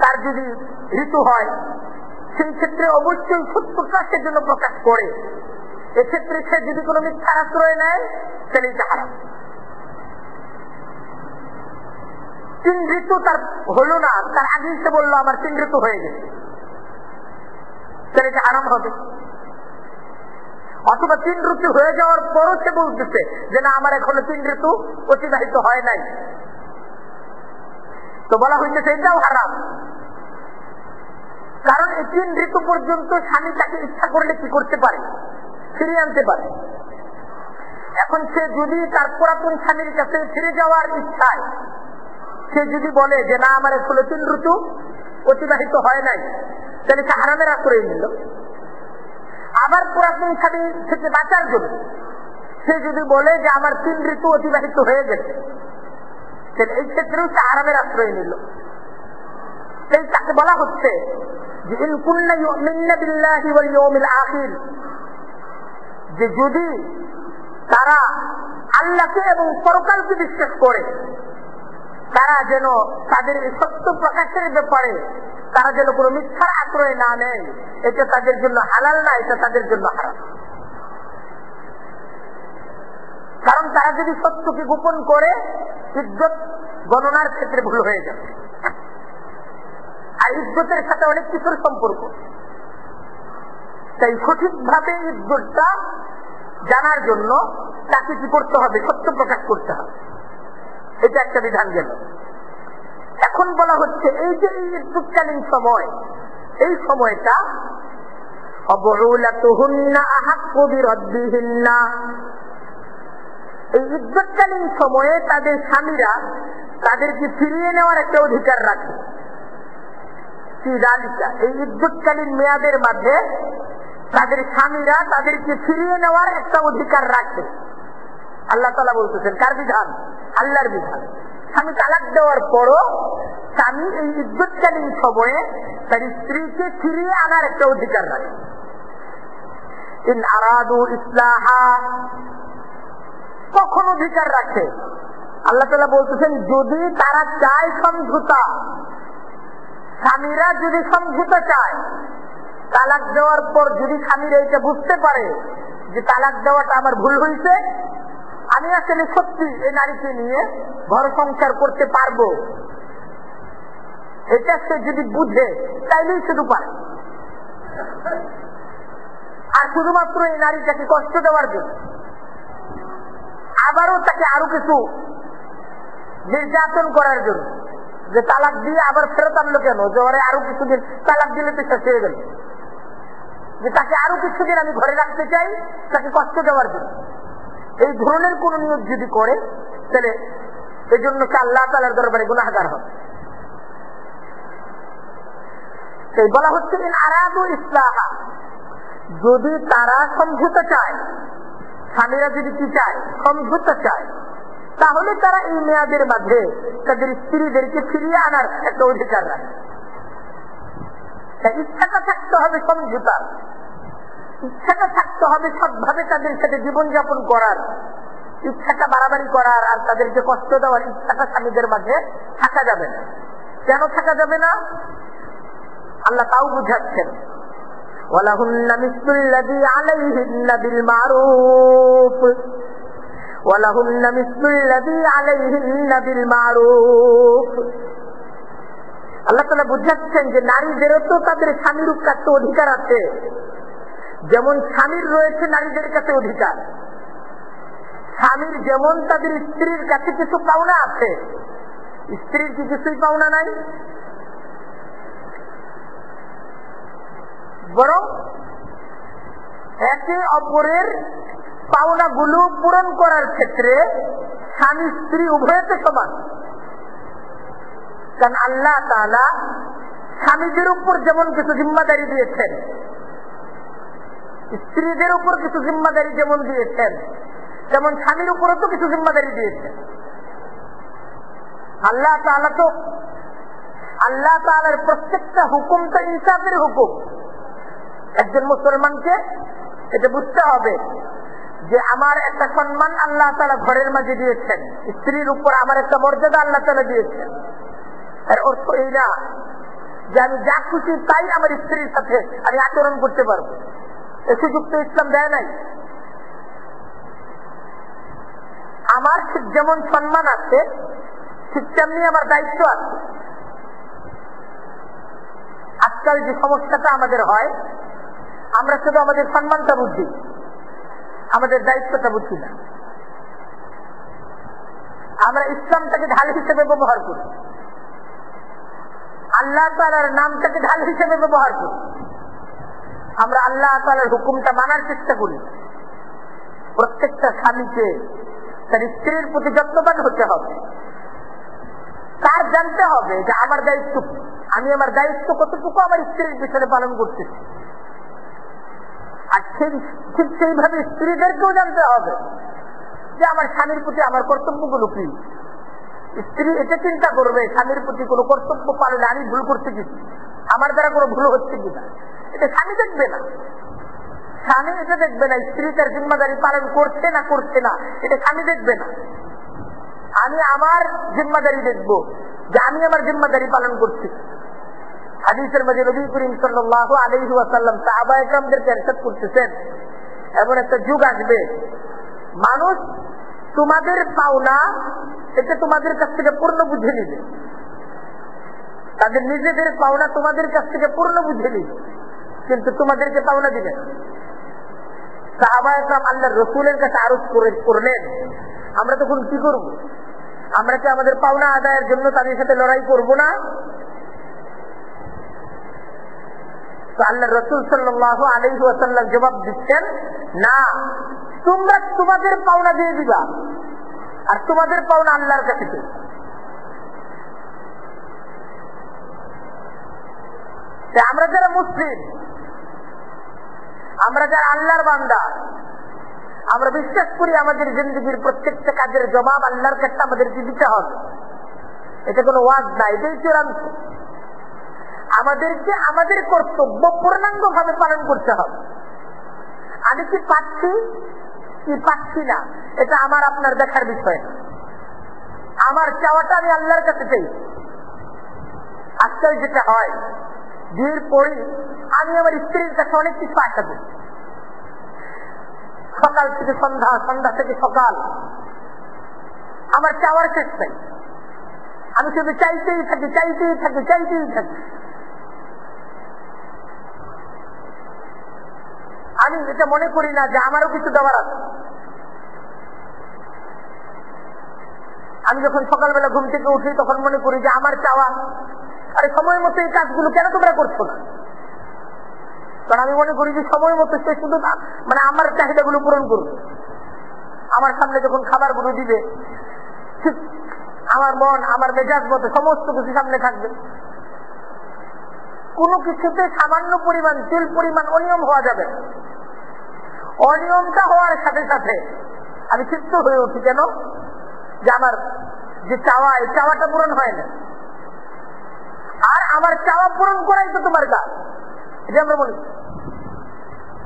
তার যদি ঋতু হয়, সেই ক্ষেত্রে অবশ্যই সত্যটা সে জন্য প্রকাশ করে। এক্ষেত্রে সে যদি কোনো মিথ্যার আশ্রয় নেয় তাহলে এটা হারাম। 3 ঋতু তার হলো না, তার আগেই সে বললো আমার 3 ঋতু হয়ে গেছে, তাহলে এটা হারাম হবে। অথবা 3 ঋতু হয়ে যাওয়ার পরও সে বলতেছে যে না আমার এখনো 3 ঋতু অতিবাহিত হয় নাই, তো বলা হয়েছে এটাও হারাম। কারণ এই 3 ঋতু পর্যন্ত স্বামী তাকে ইচ্ছা করলে কি করতে পারে, ফিরিয়ে আনতে পারে। এখন সে যদি তার পুরাতন স্বামীর কাছে ফিরে যাওয়ার ইচ্ছায় সে যদি বলে যে না আমার এখনো 3 ঋতু অতিবাহিত হয় নাই, তাহলে সে হারামের আশ্রয় নিল। আবার পুরাতন স্বামী থেকে বাঁচার জন্য সে যদি বলে যে আমার 3 ঋতু অতিবাহিত হয়ে গেছে, তাহলে এই ক্ষেত্রেও সে হারামের আশ্রয় নিল। তাই তাকে বলা হচ্ছে যে ইন কুননা ইউমিননা বিল্লাহি ওয়াল ইয়াউমিল আখির, যে যদি তারা আল্লাহকে এবং পরকালকে বিশ্বাস করে, তারা যেন তাদের এই সত্য প্রকাশের ব্যাপারে তারা যেন কোনো মিথ্যার আশ্রয় না নেয়। এটা তাদের জন্য হালাল না, এটা তাদের জন্য হারাম। কারণ তারা যদি সত্যকে গোপন করে ইজ্জত গণনার ক্ষেত্রে ভুল হয়ে যাবে, আর ইজ্জতের সাথে অনেক কিছুর সম্পর্ক। তাই সঠিকভাবে ইজ্জতটা জানার জন্য তাকে কি করতে হবে, সত্য প্রকাশ করতে হবে। এটা একটা বিধান গেল। এখন বলা হচ্ছে এই যে এই ইদ্যুৎকালীন সময়, এই সময়টা এই ইদ্যুৎকালীন সময়ে তাদের স্বামীরা তাদেরকে ফিরিয়ে নেওয়ার একটা অধিকার রাখে। এই ইদ্যুৎকালীন মেয়াদের মাঝে তাদের স্বামীরা তাদেরকে ফিরিয়ে নেওয়ার একটা অধিকার রাখে। আল্লাহ তাআলা বলতেছেন, কার বিধান? আল্লাহর বিধান। স্বামী তালাক দেওয়ার পরও স্বামী এই ইদ্যুৎকালীন সময়ে তার স্ত্রীকে ফিরিয়ে আনার একটা অধিকার রাখে। ইন আরাদু ইসলাহা, কখন অধিকার রাখে? আল্লাহ তাআলা বলতেছেন, যদি তারা চায় সমঝোতা, স্বামীরা যদি সমঝোতা চায়, তালাক দেওয়ার পর যদি স্বামীরা এটা বুঝতে পারে যে তালাক দেওয়াটা আমার ভুল হয়েছে, আমি আসলে সত্যি এই নারীকে নিয়ে ঘর সংসার করতে পারবো, এটা সে যদি বুঝে তাইলেই শুধু পারে। আর শুধুমাত্র এই নারীটাকে কষ্ট দেওয়ার জন্য, আবারও তাকে আরো কিছু নির্যাতন করার জন্য, যে তালাক দিয়ে আবার ফেরত আনলো কেন, যে ওরে আরো কিছুদিন তালাক দিলে তো শেষ হয়ে গেল, যে তাকে আরো কিছুদিন আমি ঘরে রাখতে চাই, তাকে কষ্ট দেওয়ার জন্য। এই ধরনের কোন নিয়োগ যদি করে, তাহলে এই জন্য আল্লাহ তাআলার দরবারে গুনাহগার হবে। সেই বলা হচ্ছে ইন আরাদু ইসলাহা, যদি তারা সমঝোতা চায়, স্বামীরা যদি কি চায়, সমঝোতা চায়, তাহলে তারা এই মেয়াদের মাঝে তাদের স্ত্রীদেরকে ফিরিয়ে আনার একটা অধিকার রাখে। ইচ্ছাটা থাকতে হবে সমঝোতা, ইচ্ছাটা থাকতে হবে সৎভাবে তাদের সাথে জীবনযাপন করার, ইচ্ছাটা বাড়াবাড়ি করার আর তাদেরকে কষ্ট দেওয়ার ইচ্ছাটা স্বামীদের মাঝে থাকা যাবে না। কেন থাকা যাবে না? আল্লাহ তাও বুঝাচ্ছেন, ওয়ালাহুন্না মিসলুল্লাযী আলাইহিন্না বিল মারুফ, ওয়ালাহুন্না মিসলুল্লাযী আলাইহিন্না বিল মারুফ। আল্লাহ তাআলা বুঝাচ্ছেন যে নারীদেরও তো তাদের স্বামীর কাছে অধিকার আছে, যেমন স্বামীর রয়েছে নারীদের কাছে অধিকার। স্বামীর যেমন তাদের স্ত্রীর কাছে কিছু পাওনা আছে, স্ত্রীর কি কিছুই পাওনা নাই? বরং একে অপরের পাওনাগুলো পূরণ করার ক্ষেত্রে স্বামী স্ত্রী উভয়তে সমান। কারণ আল্লাহ তাআলা স্বামীদের উপর যেমন কিছু জিম্মাদারি দিয়েছেন, স্ত্রীদের উপর কিছু জিম্মাদারি যেমন দিয়েছেন, যেমন স্বামীর উপরও তো কিছু জিম্মাদারি দিয়েছেন। আল্লাহ তাআলার প্রত্যেকটা হুকুম তো ইনসাফের হুকুম। একজন মুসলমানকে এটা বুঝতে হবে যে আমার একটা সম্মান আল্লাহ তাআলা ঘরের মাঝে দিয়েছেন, স্ত্রীর উপর আমার একটা মর্যাদা আল্লাহ তাআলা দিয়েছেন। এর অর্থ এই না যে আমি যা খুশি তাই আমার স্ত্রীর সাথে আমি আচরণ করতে পারবো, এ সুযোগ তো ইসলাম দেয় নাই। আমার ঠিক যেমন সম্মান আছে, ঠিক তেমনি আমার দায়িত্ব আছে। আজকাল যে সমস্যাটা আমাদের হয়, আমরা শুধু আমাদের সম্মানটা বুঝি, আমাদের দায়িত্বটা বুঝি না। আমরা ইসলামটাকে ঢাল হিসেবে ব্যবহার করি, আল্লাহ তাআলার নামটাকে ঢাল হিসেবে ব্যবহার করি। আমরা আল্লাহ তাআলার হুকুমটা মানার চেষ্টা করি। প্রত্যেকটা স্বামীকে তার স্ত্রীর প্রতি যত্নবান হতে হবে, তার জানতে হবে যে আমার দায়িত্ব, আমি আমার দায়িত্ব কতটুকু আমার স্ত্রীর পিছনে পালন করতেছি। আর ঠিক সেইভাবে স্ত্রীদেরকেও জানতে হবে যে আমার স্বামীর প্রতি আমার কর্তব্যগুলো কি। স্ত্রী এটা চিন্তা করবে স্বামীর প্রতি কোনো কর্তব্য পালনে আমি ভুল করতে কি, আমার দ্বারা কোনো ভুল হচ্ছে কিনা, এটা স্বামী দেখবে না। স্বামী এটা দেখবে না স্ত্রী তার জিম্মাদারি পালন করছে না করছে না, এটা স্বামী দেখবে না। আমি আমার জিম্মাদারি দেখবো যে আমি আমার জিম্মাদারি পালন করছি। হাদিসের মধ্যে নবী করিম সাল্লাল্লাহু আলাইহি ওয়াসাল্লাম সাহাবায়ে কেরামদেরকে ইরশাদ করতেছেন, এমন একটা যুগ আসবে মানুষ তোমাদের পাওনা এটা তোমাদের কাছ থেকে পূর্ণ বুঝে নিবে, তাদের নিজেদের পাওনা তোমাদের কাছ থেকে পূর্ণ বুঝে নিবে, কিন্তু তোমাদেরকে পাওনা দিবে না। সাহাবায়ে কেরাম আল্লাহর রাসূলের কাছে আরজ করলেন, আমরা তখন কি করব? আমরা কি আমাদের পাওনা আদায়ের জন্য তাদের সাথে লড়াই করব না? তো আল্লাহ রাসূল সাল্লাল্লাহু আলাইহি ওয়াসাল্লাম জবাব দিচ্ছেন, না, তোমরা তোমাদের পাওনা দিয়ে দিবা, আর তোমাদের পাওনা আল্লাহর কাছে দিবে। আমরা যারা মুসলিম, আমরা যারা আল্লাহর বান্দা, আমরা বিশ্বাস করি আমাদের জিন্দেগির প্রত্যেকটা কাজের জবাব আল্লাহর কাছে আমাদেরকে দিতে হবে। এটা কোনো ওয়াজ না, এটাই চূড়ান্ত। আমাদেরকে আমাদের কর্তব্য পূর্ণাঙ্গ ভাবে পালন করতে হবে। আমি কি পাচ্ছি কি পাচ্ছি না, এটা আমার আপনার দেখার বিষয় না। আমার চাওয়াটা আমি আল্লাহর কাছে চাই। আজকাল যেটা হয়, বিয়ের পরে আমি আমার স্ত্রীর কাছে অনেক কিছু আশা করি। সকাল থেকে সন্ধ্যা, সন্ধ্যা থেকে সকাল, আমার চাওয়ার শেষ নাই। আমি শুধু চাইতেই থাকি, চাইতেই থাকি, চাইতেই থাকি। আমি এটা মনে করি না যে আমারও কিছু দেওয়ার আছে। আমি যখন সকালবেলা ঘুম থেকে উঠি তখন মনে করি যে আমার চাওয়া, আরে সময় মতো এই কাজগুলো কেন তোমরা করছো না? কারণ আমি মনে করি যে সময় মতো সে শুধু মানে আমার চাহিদাগুলো পূরণ করবে। আমার সামনে যখন খাবারগুলো দিবে, ঠিক আমার মন, আমার মেজাজ মতো সমস্ত কিছু সামনে থাকবে। কোনো কিছুতে সামান্য পরিমাণ, তেল পরিমাণ অনিয়ম হওয়া যাবে। অনিয়মটা হওয়ার সাথে সাথে আমি ক্ষিপ্ত হয়ে উঠি, কেন যে আমার যে চাওয়া, এই চাওয়াটা পূরণ হয় না। আর আমার চাওয়া পূরণ করাই তো তোমার কাজ। এটা আমরা বলি,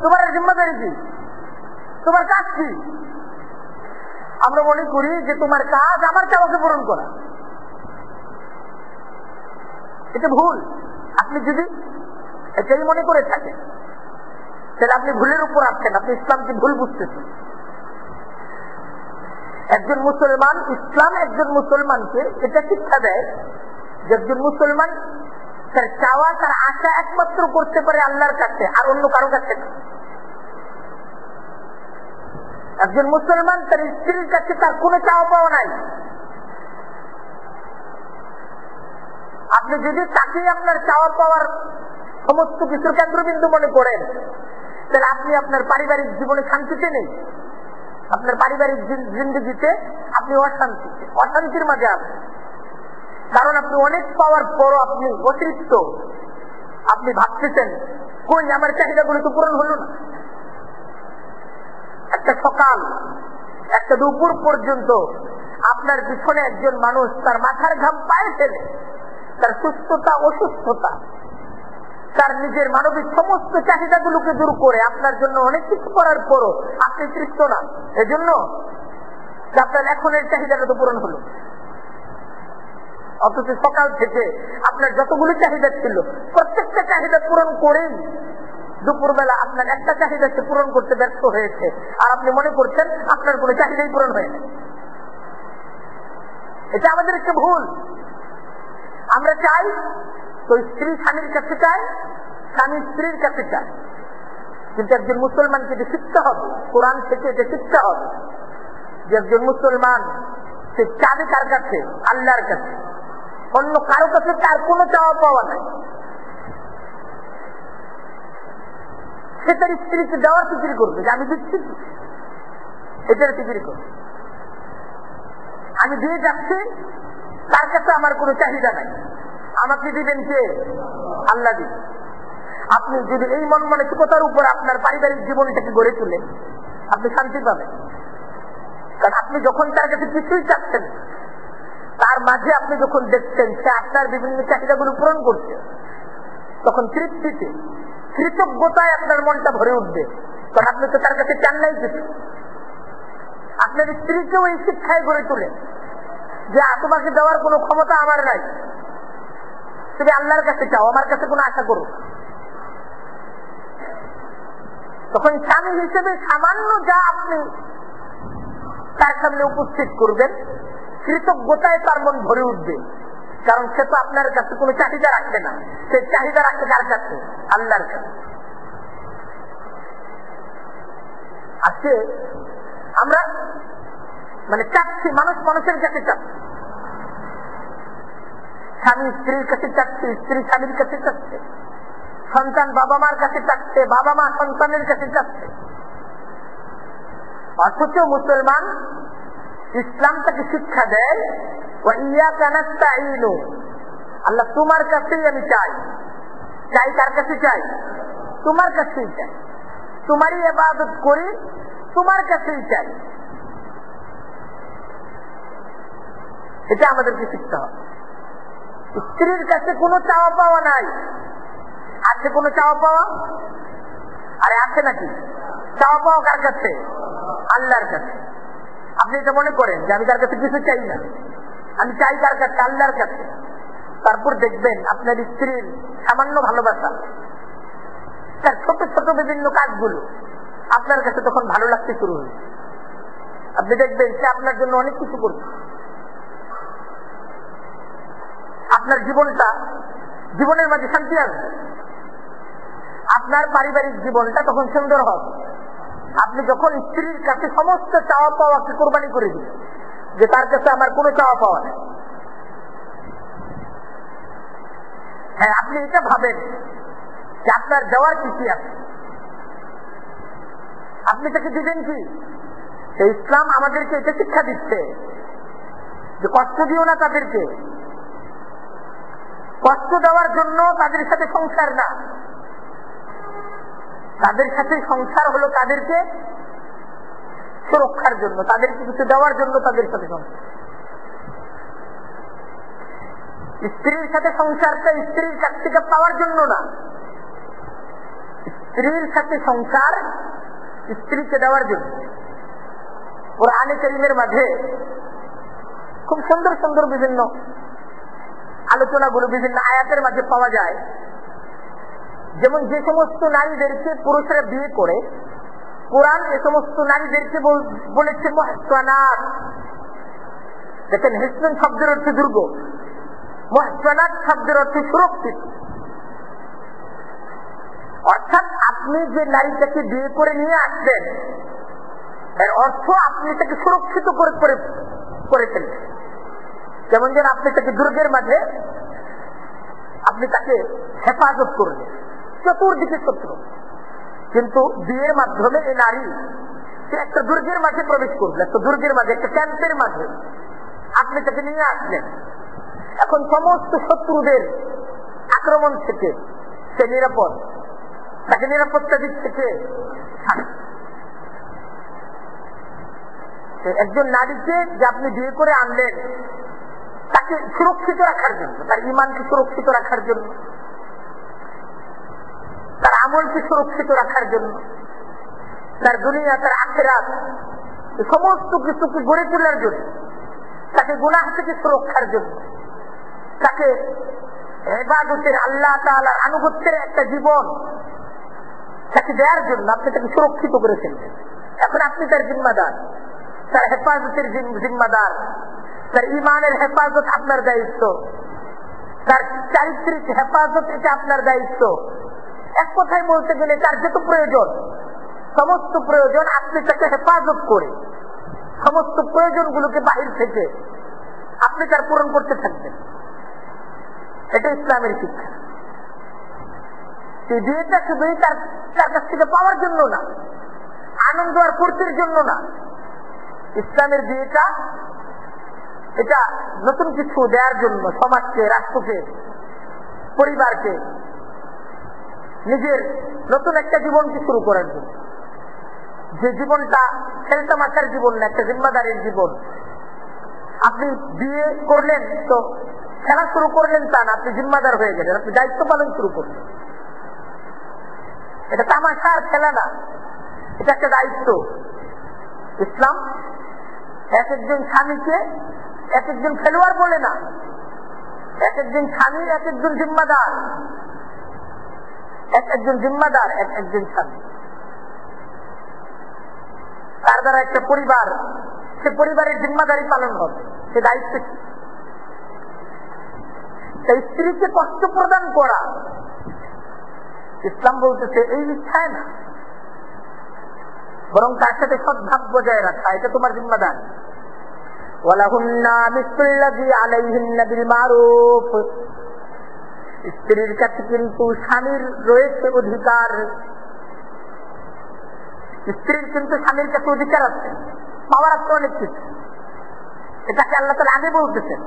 তোমার জিম্মাদারি কি, তোমার কাজ কি? আমরা মনে করি যে তোমার কাজ আমার চাওয়াকে পূরণ করা। এটা ভুল। আপনি যদি এটাই মনে করে থাকেন তাহলে আপনি ভুলের উপর আছেন, আপনি ইসলামকে ভুল বুঝতেছেন। একজন মুসলমান, ইসলাম একজন মুসলমানকে এটা শিক্ষা দেয় যে একজন মুসলমান তার চাওয়া, তার আশা একমাত্র করতে পারে আল্লাহর কাছে, আর অন্য কারো কাছে না। একজন মুসলমান তার স্ত্রীর কাছে তার কোনো চাওয়া পাওয়া নাই। আপনি যদি তাকে আপনার চাওয়া পাওয়ার সমস্ত কিছুর কেন্দ্রবিন্দু মনে করেন, তাহলে আপনি আপনার পারিবারিক জীবনে শান্তিতে নেই। আপনার পারিবারিক জিন্দগিতে আপনি অশান্তিতে, অশান্তির মাঝে আছেন। কারণ আপনি অনেক পাওয়ার পরও আপনি অতিরিক্ত, আপনি ভাবতেছেন কই আমার চাহিদাগুলো তো পূরণ হলো না। একটা সকাল, একটা দুপুর পর্যন্ত আপনার পিছনে একজন মানুষ তার মাথার ঘাম পায়ে ফেলে, তার সুস্থতা, অসুস্থতা, তার নিজের মানবিক সমস্ত চাহিদাগুলোকে দূর করে আপনার জন্য অনেক কিছু করার পরও আপনি তৃপ্ত না। এজন্য আপনার এখনের চাহিদাটা তো পূরণ হলো, অথচ সকাল থেকে আপনার যতগুলো চাহিদা ছিল প্রত্যেকটা চাহিদা পূরণ করেই দুপুরবেলা আপনার একটা চাহিদাকে পূরণ করতে ব্যর্থ হয়েছে, আর আপনি মনে করছেন আপনার কোনো চাহিদাই পূরণ হয়নি। এটা আমাদের একটা ভুল। আমরা চাই তো স্ত্রী স্বামীর কাছে চায়, স্বামী স্ত্রীর কাছে চায়, কিন্তু একজন মুসলমানকে এটা শিখতে হবে, কোরআন থেকে এটা শিখতে হবে যে একজন মুসলমান সে চাবে কার কাছে? আল্লাহর কাছে। অন্য কারো কাছে তার কোনো চাওয়া পাওয়া নাই। সে তার স্ত্রীকে দেওয়ার ফিকির করবে যে আমি দিচ্ছি, এটার ফিকির করবে। আমি দিয়ে যাচ্ছি, তার কাছে আমার কোনো চাহিদা নাই। আমাকে দিবেন কে? আল্লাহ দিবেন। আপনি যদি এই মন মানসিকতার উপর আপনার পারিবারিক জীবনটাকে গড়ে তুলেন, আপনি শান্তি পাবেন। কারণ আপনি যখন তার কাছে কিছুই চাচ্ছেন, তার মাঝে আপনি যখন দেখছেন সে আপনার বিভিন্ন চাহিদাগুলো পূরণ করছে, তখন তৃপ্তিতে, কৃতজ্ঞতায় আপনার মনটা ভরে উঠবে। কারণ আপনি তো তার কাছে চান নাই কিছু। আপনার স্ত্রীকেও এই শিক্ষায় গড়ে তোলে যে তোমাকে দেওয়ার কোনো ক্ষমতা আমার নাই, তুমি আল্লাহর কাছে চাও, আমার কাছে কোনো আশা করো। তখন স্বামী হিসেবে সামান্য যা আপনি তার সামনে উপস্থিত করবেন, কৃতজ্ঞতায় তার মন ভরে উঠবে। কারণ সে তো আপনার কাছে কোনো চাহিদা রাখবে না, সে চাহিদা রাখবে কার কাছে? আল্লাহর কাছে। আজকে আমরা চাচ্ছি, মানুষ মানুষের কাছে চাচ্ছি, স্বামী স্ত্রীর কাছে চাচ্ছে, স্ত্রী স্বামীর কাছে চাচ্ছে, সন্তান বাবা মার কাছে চাচ্ছে, বাবা মা সন্তানের কাছে চাচ্ছে। অথচ মুসলমান ইসলাম তাকে শিক্ষা দেয়, আল্লাহ তোমার কাছেই আমি চাই। চাই কার কাছে? চাই তোমার কাছেই চাই, তোমারই ইবাদত করি, তোমার কাছেই চাই। এটা আমাদেরকে শিখতে হবে। স্ত্রীর কাছে কোনো চাওয়া পাওয়া নাই। আছে কোনো চাওয়া পাওয়া? আরে আছে নাকি? চাওয়া পাওয়া কার কাছে? আল্লাহর কাছে। আপনি এটা মনে করেন যে আমি তার কাছে কিছু চাই না, আমি চাই কার কাছে? আল্লাহর কাছে। তারপর দেখবেন আপনার স্ত্রীর সামান্য ভালোবাসা, তার ছোট ছোট বিভিন্ন কাজগুলো আপনার কাছে তখন ভালো লাগতে শুরু হয়েছে। আপনি দেখবেন সে আপনার জন্য অনেক কিছু করছে। আপনার জীবনের মাঝে শান্তি আসবে, আপনার পারিবারিক জীবনটা তখন সুন্দর হবে। আপনি যখন স্ত্রীর কাছে সমস্ত চাওয়া পাওয়াকে কোরবানি করে দিন, যে তার কাছে আমার কোনো চাওয়া পাওয়া নেই। হ্যাঁ, আপনি এটা ভাবেন যে আপনার দেওয়ার কিছু আছে, আপনি তাকে দিবেন কি? ইসলাম আমাদেরকে এটা শিক্ষা দিচ্ছে যে কষ্ট দিও না তাদেরকে। কষ্ট দেওয়ার জন্য তাদের সাথে সংসার না, তাদের সাথে সংসার হলো তাদেরকে সুরক্ষার জন্য, তাদেরকে কিছু দেওয়ার জন্য তাদের সাথে সংসার। স্ত্রীর সাথে সংসারটা স্ত্রীর কাছ থেকে পাওয়ার জন্য না, স্ত্রীর সাথে সংসার স্ত্রীকে দেওয়ার জন্য। কোরআনে কারীমের মাঝে খুব সুন্দর সুন্দর বিভিন্ন আলোচনাগুলো বিভিন্ন আয়াতের মাঝে পাওয়া যায়। যেমন যে সমস্ত নারীদেরকে পুরুষরা বিয়ে করে, কোরআন এ সমস্ত নারীদেরকে বলেছে মুহসানাত। দেখেন, হিসন শব্দের অর্থে দুর্গ, মুহসানাত শব্দের অর্থে সুরক্ষিত। অর্থাৎ আপনি যে নারীটাকে বিয়ে করে নিয়ে আসবেন, এর অর্থ আপনি তাকে সুরক্ষিত করেছেন। যেমন যেন আপনি তাকে দুর্গের মাঝে আপনি তাকে হেফাজত করলেন, চতুর্দিকে শত্রু। কিন্তু বিয়ের মাধ্যমে এই নারী সে একটা দুর্গের মাঝে প্রবেশ করবে, একটা দুর্গের মাঝে, একটা ক্যাম্পের মাঝে আপনি তাকে নিয়ে আসলেন। এখন সমস্ত শত্রুদের আক্রমণ থেকে সে নিরাপদ, তাকে নিরাপত্তা দিচ্ছে কে? একজন নারীকে যে আপনি বিয়ে করে আনলেন তাকে সুরক্ষিত রাখার জন্য, তার ঈমানকে সুরক্ষিত রাখার জন্য, তার আমলকে সুরক্ষিত রাখার জন্য, তার দুনিয়া, তার আখিরাত, সমস্ত কিছুকে গড়ে তোলার জন্য, তাকে গুনাহ থেকে সুরক্ষার জন্য, তাকে ইবাদতের, আল্লাহ তাআলার আনুগত্যের একটা জীবন তাকে দেওয়ার জন্য আপনি তাকে সুরক্ষিত করে ফেলবেন। এখন আপনি তার জিম্মাদার, তার হেফাজতের জিম্মাদার, তার ইমানের হেফাজত আপনার দায়িত্ব, তার চারিত্রিক হেফাজত এটা আপনার দায়িত্ব। এক কথায় বলতে গেলে তার যত প্রয়োজন, সমস্ত প্রয়োজন আপনি তাকে হেফাজত করে সমস্ত প্রয়োজনগুলোকে বাহির থেকে আপনি তার পূরণ করতে থাকবেন। এটা ইসলামের শিক্ষা। এই বিয়েটা শুধুই তার কাছ থেকে পাওয়ার জন্য না, আনন্দ আর ফুর্তির জন্য না। ইসলামের বিয়েটা এটা নতুন কিছু দেওয়ার জন্য, সমাজকে, রাষ্ট্রকে, পরিবারকে, নিজের নতুন একটা জীবনকে শুরু করার জন্য। যে জীবনটা খেলতামাশার জীবন না, একটা জিম্মাদারির জীবন। আপনি বিয়ে করলেন তো খেলা শুরু করলেন তা না, আপনি জিম্মাদার হয়ে গেলেন, আপনি দায়িত্ব পালন শুরু করলেন। এটা তামাশার খেলা না, এটা একটা দায়িত্ব। ইসলাম এক একজন স্বামীকে এক একজন খেলোয়াড় বলে না, এক একজন স্বামী এক একজন জিম্মাদার, এক একজন জিম্মাদার, এক একজন স্বামী। তার দ্বারা একটা পরিবার, সে পরিবারের জিম্মাদারি পালন হবে, সে দায়িত্ব। তাই স্ত্রীকে কষ্ট প্রদান করা ইসলাম বলতেছে এই ইচ্ছায় না, বরং তার সাথে সদ্ভাব বজায় রাখা, এটা তোমার জিম্মাদার। ওয়ালাহুন্না মিসলুল্লাযী আলাইহিন্না বিল মারুফ, স্ত্রীর কাছে কিন্তু স্বামীর রয়েছে অধিকার, স্ত্রীর কিন্তু স্বামীর কাছে অধিকার আছে, পাওয়ার আছে অনেক কিছু। এটাকে আল্লাহ তাআলা আগে বলতেছেন,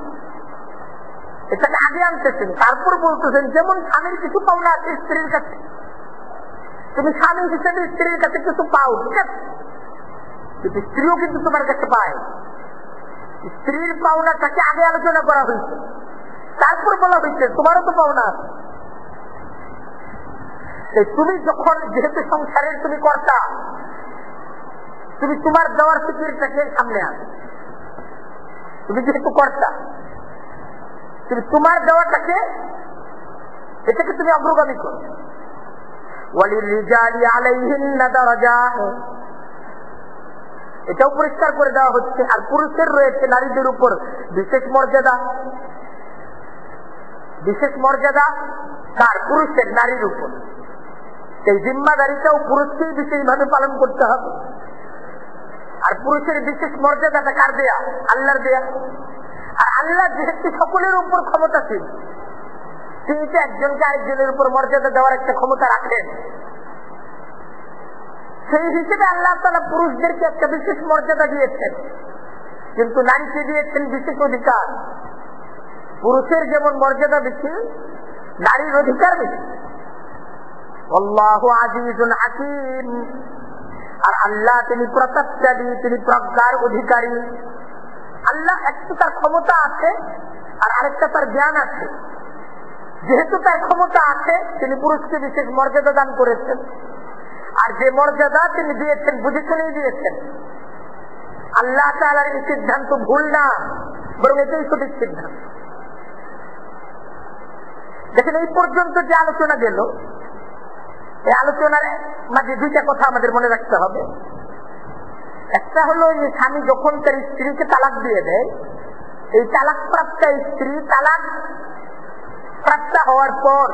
এটাকে আগে আনতেছেন, তারপর বলতেছেন যেমন স্বামীর কিছু পাওনা আছে স্ত্রীর কাছে, তুমি স্বামী হিসেবে স্ত্রীর কাছে কিছু পাও, ঠিক আছে, কিন্তু স্ত্রীও কিন্তু তোমার কাছে পায়। স্ত্রীর পাওনাটাকে আগে আলোচনা করা হয়েছে, তারপর বলা হয়েছে তোমারও তো পাওনা আছে। তুমি যখন যেহেতু সংসারের তুমি কর্তা, তুমি তোমার দেওয়ার ফিকিরটাকে সামনে আনো। তুমি যেহেতু কর্তা, তুমি তোমার দেওয়াটাকে এটাকে তুমি অগ্রগামী করো। ওয়ালিররিজালি আলাইহিন্না দারাজাত, এটাও পরিষ্কার করে দেওয়া হচ্ছে। আর পুরুষের রয়েছে নারীদের উপর বিশেষ মর্যাদা, বিশেষ মর্যাদা তার পুরুষের নারীর উপর। এই জিম্মাদারিটাও পুরুষকেই বিশেষভাবে পালন করতে হবে। আর পুরুষের বিশেষ মর্যাদাটা কার দেয়া? আল্লাহর দেয়া। আর আল্লাহ যেহেতু সকলের উপর ক্ষমতাশীল, তিনি তো একজনকে আরেকজনের উপর মর্যাদা দেওয়ার একটা ক্ষমতা রাখেন। সেই হিসেবে আল্লাহ তাআলা পুরুষদেরকে একটা বিশেষ মর্যাদা দিয়েছেন, কিন্তু নারীকে দিয়েছেন বিশেষ অধিকার। পুরুষের যেমন মর্যাদা বেশি, নারীর অধিকার বেশি। আল্লাহু আজিজুন হাকীম, আর আল্লাহ তিনি প্রতাপশালী, তিনি প্রজ্ঞার অধিকারী। আল্লাহ একটু তার ক্ষমতা আছে আর আরেকটা তার জ্ঞান আছে। যেহেতু তার ক্ষমতা আছে, তিনি পুরুষকে বিশেষ মর্যাদা দান করেছেন, আর যে মর্যাদা তিনি দিয়েছেন বুঝে শুনেই দিয়েছেন। আল্লাহ তাআলার এই সিদ্ধান্ত ভুল না, বরং এটাই সঠিক সিদ্ধান্ত। দেখেন, এই পর্যন্ত যে আলোচনা গেল, এই আলোচনার মাঝে দুইটা কথা আমাদের মনে রাখতে হবে। একটা হলো যে স্বামী যখন তার স্ত্রীকে তালাক দিয়ে দেয়, এই তালাক প্রাপ্ত স্ত্রী তালাক প্রাপ্ত হওয়ার পর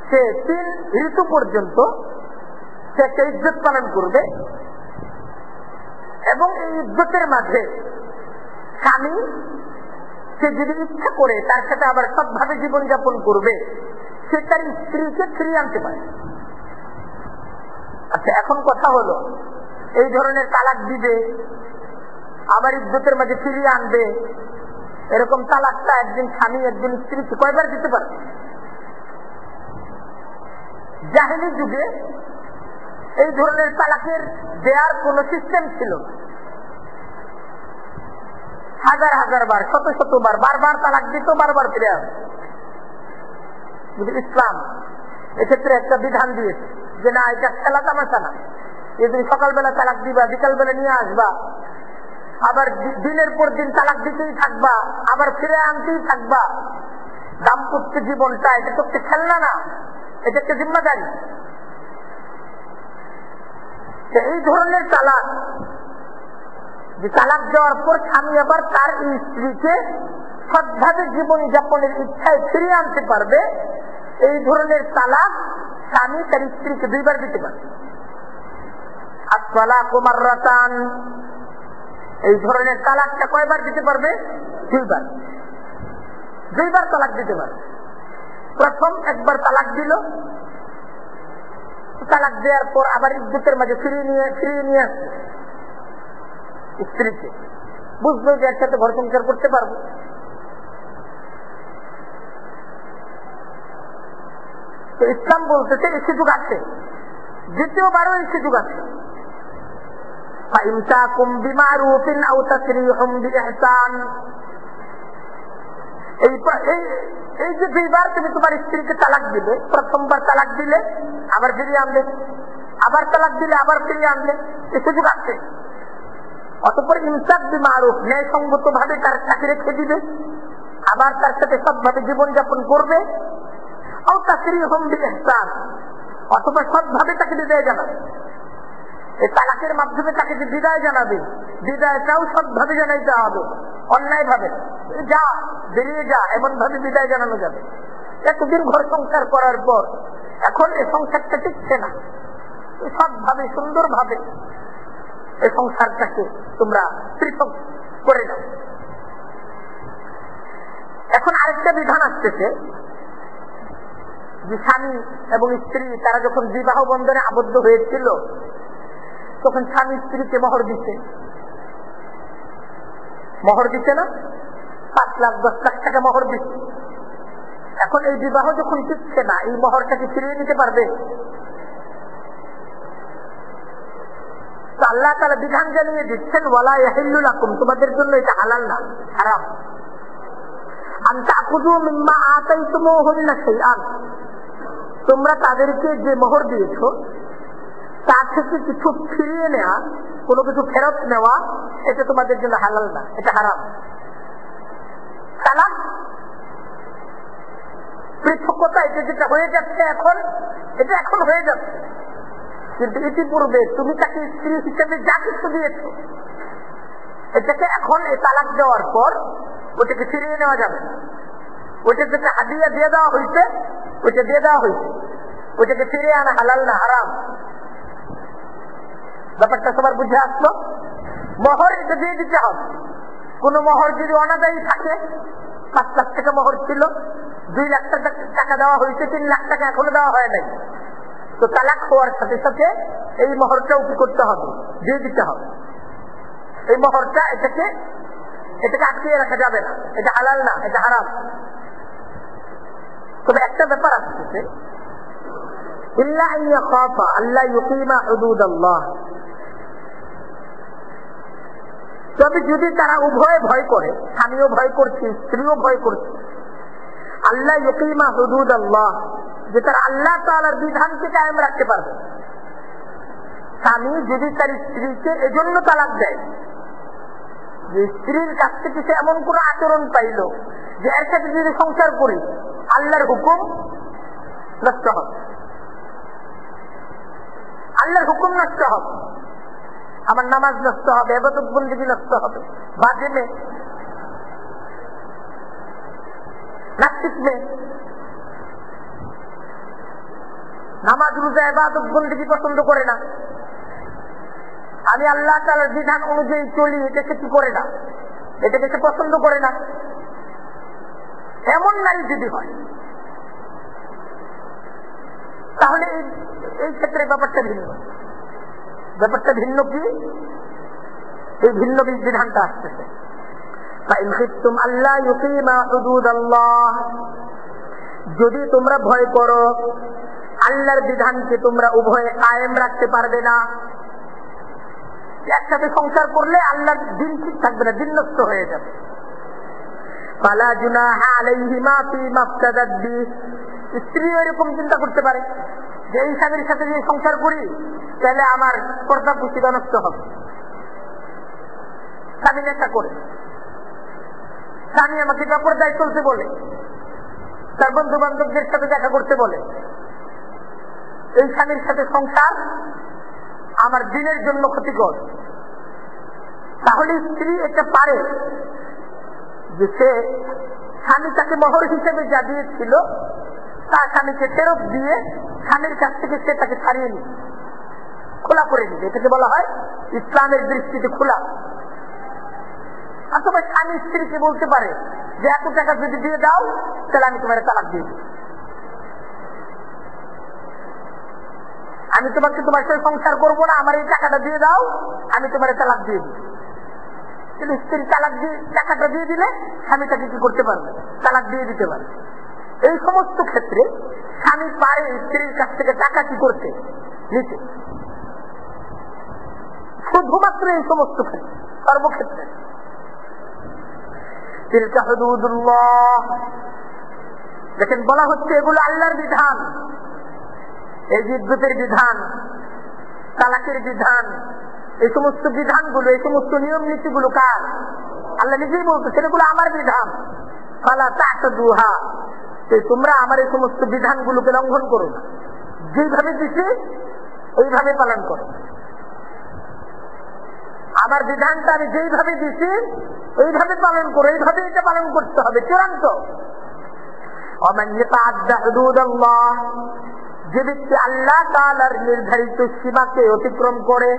সে 3 ঋতু পর্যন্ত সে একটা ইজ্জত পালন করবে, এবং এই ইজ্জতের মাঝে স্বামী সে যদি ইচ্ছা করে তার সাথে আবার সৎভাবে জীবনযাপন করবে, সে তার স্ত্রীকে ফিরিয়ে আনতে পারে। আচ্ছা, এখন কথা হলো, এই ধরনের তালাক দিবে আবার ইজ্জতের মাঝে ফিরিয়ে আনবে, এরকম তালাকটা একজন স্বামী একজন স্ত্রীকে কয়বার দিতে পারে? জাহেলি যুগে এই ধরনের তালাকের দেওয়ার কোন সিস্টেম ছিল না। হাজার হাজার বার, শত শত বার, বারবার তালাক দিত, বারবার ফিরে আসে। ইসলাম এক্ষেত্রে একটা বিধান দিয়েছে যে না, এটা খেলা তামাশা না। যদি সকালবেলা তালাক দিবা, বিকালবেলা নিয়ে আসবা, আবার দিনের পর দিন তালাক দিতেই থাকবা, আবার ফিরে আনতেই থাকবা। দাম্পত্য জীবনটা এটা তো একটা খেলনা না, এটা একটা জিম্মাদারি। এই ধরনের তালাক, যে তালাক দেওয়ার পর স্বামী আবার তার স্ত্রীকে সৎভাবে জীবন যাপনের ইচ্ছায় ফিরিয়ে আনতে পারবে, এই ধরনের তালাক স্বামী তার স্ত্রীকে 2 বার দিতে পারে। আত-তালাকু মাররাতান, এই ধরনের তালাকটা কয়বার দিতে পারবে? 2 বার। 2 বার তালাক দিতে পারবে। প্রথম একবার তালাক দিল, তালাক দেওয়ার পর আবার ইজ্জতের মাঝে ফিরিয়ে নিয়ে আসবে স্ত্রীকে, বুঝবে যে একসাথে ঘর সংসার করতে পারবো। তো ইসলাম বলতেছে এই সুযোগ আছে, দ্বিতীয়বারও এই সুযোগ আছে। ফাইমসাকুম বিমারুফিন আও তাসরিহুম বিইহসান, এই যে 2 বার তুমি তোমার স্ত্রীকে তালাক দিলে, প্রথমবার তালাক দিলে আবার ফিরিয়ে আনলে, আবার তালাক দিলে আবার ফিরিয়ে আনলে, এই সুযোগ আছে। অতঃপর ইমসাক বিমারুফ, ন্যায়সঙ্গত ভাবে তাকে রেখে দিবে, আবার তার সাথে সৎভাবে জীবনযাপন করবে। আও তাসরিহুম বিইহসান, অথবা সৎভাবে তাকে বিদায় জানাবে। এই তালাকের মাধ্যমে তাকে যে বিদায় জানাবে, বিদায়টাও সৎভাবে জানাইতে হবে, অন্যায় ভাবে যা বেরিয়ে যা এমন ভাবে বিদায় জানানো যাবে। এতদিন ঘর সংসার করার পর এখন এই সংসারটা টিকছে না, সৎভাবে সুন্দর ভাবে এই সংসারটাকে তোমরা পৃথক করে নাও। এখন আরেকটা বিধান আসতেছে যে স্বামী এবং স্ত্রী তারা যখন বিবাহ বন্ধনে আবদ্ধ হয়েছিল তখন স্বামী স্ত্রীকে মোহর দিচ্ছে না, 5 লাখ 10 লাখ টাকা মোহর দিচ্ছে। এখন এই বিবাহ যখন টিকছে না, এই মোহরটাকে ফিরিয়ে নিতে পারবে? আল্লাহ তাআলা বিধান জানিয়ে দিচ্ছেন, ওয়ালা ইয়াহিল্লু লাকুম, তোমাদের জন্য এটা হালাল না, হারাম। আন তাকুযু মিম্মা আতাইতুমুহুন্না শাইআন, তোমরা তাদেরকে যে মোহর দিয়েছো তা থেকে কিছু ফিরিয়ে নেওয়া, কোনো কিছু ফেরত নেওয়া, এটা তোমাদের জন্য হালাল না, এটা হারাম। তালাক পৃথকতা, এটা যেটা হয়ে যাচ্ছে এখন, এটা এখন হয়ে যাচ্ছে, কিন্তু ইতিপূর্বে তুমি তাকে স্ত্রী হিসেবে যা কিছু দিয়েছ এটাকে এখন এই তালাক দেওয়ার পর ওটাকে ফিরিয়ে নেওয়া যাবে না। ওইটা যেটা হাদিয়া দিয়ে দেওয়া হয়েছে ওইটা দিয়ে দেওয়া হয়েছে, ওইটাকে ফিরিয়ে আনা হালাল না, হারাম। ব্যাপারটা সবার বুঝে আসলো? মোহর এটা দিয়ে দিতে হবে। কোন মোহর যদি অনাদায়ী থাকে, 5 লাখ টাকা মোহর ছিল, 2 লাখ টাকা দেওয়া হয়েছে, 3 লাখ টাকা এখনো দেওয়া হয় নাই, তো তালাক হওয়ার সাথে সাথে এই মোহরটাও কি করতে হবে? দিয়ে দিতে হবে। এই মোহরটা এটাকে আটকিয়ে রাখা যাবে না, এটা হালাল না, এটা হারাম। তবে একটা ব্যাপার আসছে, ইল্লা আন ইয়াখাফা আল্লা ইউকিমা হুদুদাল্লাহ, তবে যদি তারা উভয়ে ভয় করে, স্বামীও ভয় করছে স্ত্রীও ভয় করছে, আল্লাহ ইউকিমা হুদুদাল্লাহ, যে তারা আল্লাহ তাআলার বিধানকে কায়েম রাখতে পারবে। স্বামী যদি তার স্ত্রীকে এজন্য তালাক দেয় যে স্ত্রীর কাছ থেকে সে এমন কোন আচরণ পাইল যে এর সাথে যদি সংসার করি আল্লাহর হুকুম নষ্ট হবে, আল্লাহর হুকুম নষ্ট হবে, আমার নামাজ নষ্ট হবে, ইবাদত বন্দেগী নষ্ট হবে, বাজে মেয়ে, নাস্তিক মেয়ে, নামাজ রোজা ইবাদত বন্দেগী পছন্দ করে না, আমি আল্লাহ তাআলার বিধান অনুযায়ী চলি, এটাকে কি করে না, এটাকে সে পছন্দ করে না, এমন নারী যদি হয় তাহলে এই ক্ষেত্রে ব্যাপারটা ভিন্ন। ব্যাপারটা ভিন্ন কি? এই ভিন্ন বিধানটা আসতেছে, আল্লাহ ইউকিমা হুদুদাল্লাহ, যদি তোমরা ভয় করো আল্লাহর বিধানকে তোমরা উভয়ে কায়েম রাখতে পারবে না, একসাথে সংসার করলে আল্লাহর দিন ঠিক থাকবে না, দিন নষ্ট হয়ে যাবে। ফালা জুনাহা আলাইহিমা ফীমা ইফতাদাত বি, স্ত্রী এরকম চিন্তা করতে পারে যে এই স্বামীর সাথে যদি সংসার করি তাহলে আমার পর্দা পুষ্টিটা নষ্ট হবে। স্বামী নেশা করে, স্বামী আমাকে বেপরদায় চলতে বলে, তার বন্ধু বান্ধবদের সাথে দেখা করতে বলে, এই স্বামীর সাথে সংসার আমার দিনের জন্য ক্ষতিকর। তাহলে স্ত্রী এটা পারে যে সে স্বামী তাকে মোহর হিসেবে যা দিয়েছিল তার স্বামীকে ফেরত দিয়ে স্বামীর কাছ থেকে সে তাকে ছাড়িয়ে নিবে, খোলা করে নিবে, এটাকে বলা হয় ইসলামের দৃষ্টিতে খোলা। অথবা স্বামী স্ত্রীকে বলতে পারে যে এত টাকা যদি দিয়ে দাও তাহলে আমি তোমার তালাক দিয়ে দিই, আমি তোমাকে তোমার সাথে সংসার করবো না, আমার এই টাকাটা দিয়ে দাও, আমি তোমার তালাক দিয়ে দিই। কিন্তু স্ত্রী তালাক দিয়ে টাকাটা দিয়ে দিলে স্বামী তাকে কি করতে পারবে? তালাক দিয়ে দিতে পারবে। এই সমস্ত ক্ষেত্রে স্বামী পারে স্ত্রীর কাছ থেকে টাকা কি করতে নিতে, শুধুমাত্র এই সমস্ত ক্ষেত্রে, সর্বক্ষেত্রে। তিলকা হুদুদুল্লাহ, দেখেন বলা হচ্ছে এগুলো আল্লাহর বিধান, এই বিদ্যুতের বিধান, তালাকের বিধান, এই সমস্ত বিধানগুলো, এই সমস্ত নিয়ম নীতিগুলো কার? আল্লাহ নিজেই বলতেছেন এগুলো আমার বিধান। ফালা তা'তাদুহা, তোমরা আমার এই সমস্ত বিধানগুলোকে লঙ্ঘন করো না, যেভাবে দিছি ওইভাবে পালন করো। আমার বিধানটা আমি যেইভাবে দিছি এইভাবে পালন করো, এইভাবে এটা পালন করতে হবে, চূড়ান্ত। ওমান ইয়াতাআদ্দা হুদুদাল্লাহ, যে ব্যক্তি আল্লাহ তাআলার নির্ধারিত সীমাকে অতিক্রম করে,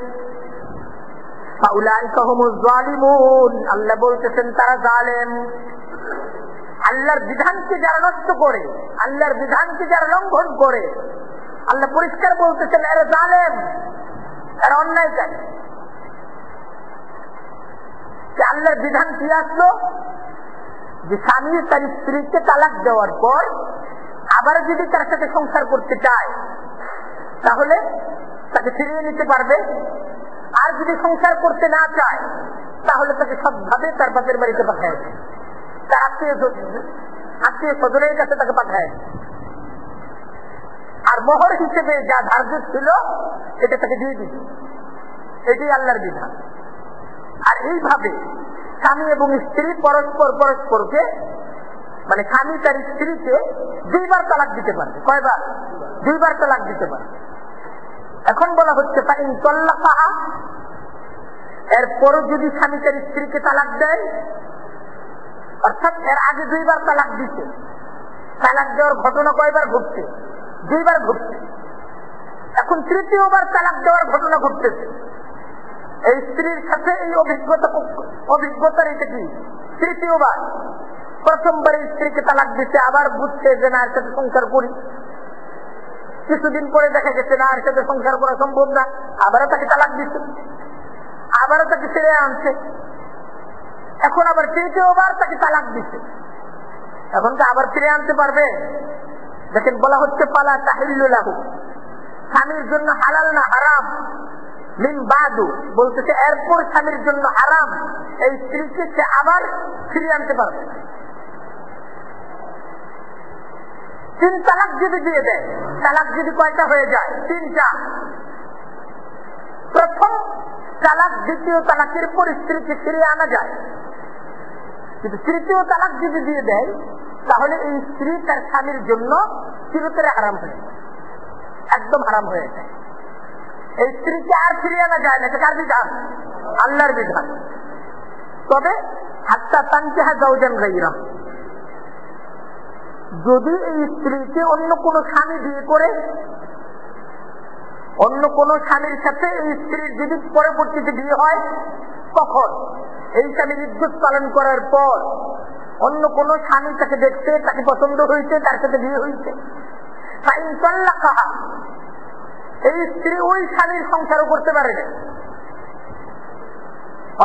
ফাউলাইকা হুমুজ জালিমুন, আল্লাহ বলতেছেন তারা জালেম। আল্লাহর বিধানকে যারা নষ্ট করে, আল্লাহর বিধানকে যারা লঙ্ঘন করে, আল্লাহ পরিষ্কার বলতেছেন এরা জালেম, এরা অন্যায়কারী। আল্লাহর বিধান কি আসলো? যে স্বামী তার স্ত্রীকে তালাক দেওয়ার পর আবার যদি তার সাথে সংসার করতে চায় তাহলে তাকে ফিরিয়ে নিতে পারবে, আর যদি সংসার করতে না চায় তাহলে তাকে সবভাবে তার বাপের বাড়িতে পাঠায়, তার আত্মীয় স্বজনের কাছে তাকে পাঠায়, আর মোহর হিসেবে যা ধার্য ছিল এটা তাকে দিয়ে দিবে। এটাই আল্লাহর বিধান। আর এইভাবে স্বামী এবং স্ত্রী পরস্পরকে, মানে স্বামী তার স্ত্রীকে 2 বার তালাক দিতে পারবে। কয়বার? 2 বার তালাক দিতে পারবে। এখন বলা হচ্ছে এরপরও যদি স্বামী তার স্ত্রীকে তালাক দেয়, অর্থাৎ এর আগে 2 বার তালাক দিতে, তালাক দেওয়ার ঘটনা কয়বার ঘটছে? 2 বার ঘটছে। এখন 3য়-বার তালাক দেওয়ার ঘটনা ঘটতেছে। এই স্ত্রীর সাথে এই অভিজ্ঞতার এটা কি 3য়-বার। প্রথমবার স্ত্রীকে তালাক দিতে, আবার বুঝছে যে না, এর সাথে সংসার করি, কিছুদিন পরে দেখা গেছে না, এর সাথে সংসার করা সম্ভব না, আবারও তাকে তালাক দিচ্ছে, আবারও তাকে ফিরে আনছে, এখন আবার 3য়-বার তাকে তালাক দিচ্ছে, এখন তো আবার ফিরে আনতে পারবে? দেখেন বলা হচ্ছে ফালা তাহিল্লু লাহু, স্বামীর জন্য হালাল না হারাম, মিন বাদু বলতেছে এরপর স্বামীর জন্য হারাম এই স্ত্রীকে সে আবার ফিরিয়ে আনতে পারবে না। 3 তালাক যদি দিয়ে দেয়, তালাক যদি কয়টা হয়ে যায়? 3টা। প্রথম তালাক, 2য় তালাকের পর স্ত্রীকে ফিরিয়ে আনা যায়, কিন্তু 3য় তালাক যদি দিয়ে দেয় তাহলে এই স্ত্রী তার স্বামীর জন্য চিরতরে হারাম হয়ে যায়, একদম হারাম হয়ে যায়। এই স্ত্রীকে আর ফিরিয়ে আনা যায় না, কার বিধান? আল্লাহর বিধান। তবে হাত্তা তানকিহা যাওজান গায়রা, যদি এই স্ত্রীকে অন্য কোন স্বামী বিয়ে করে, অন্য কোন স্বামীর সাথে এই স্ত্রীর যদি পরবর্তীতে বিয়ে হয়, তখন এই স্বামীর ইদ্যত পালন করার পর অন্য কোন স্বামী তাকে দেখতে, তাকে পছন্দ হয়েছে, তার সাথে বিয়ে হয়েছে, এই স্ত্রী ওই স্বামীর সংসারও করতে পারে না,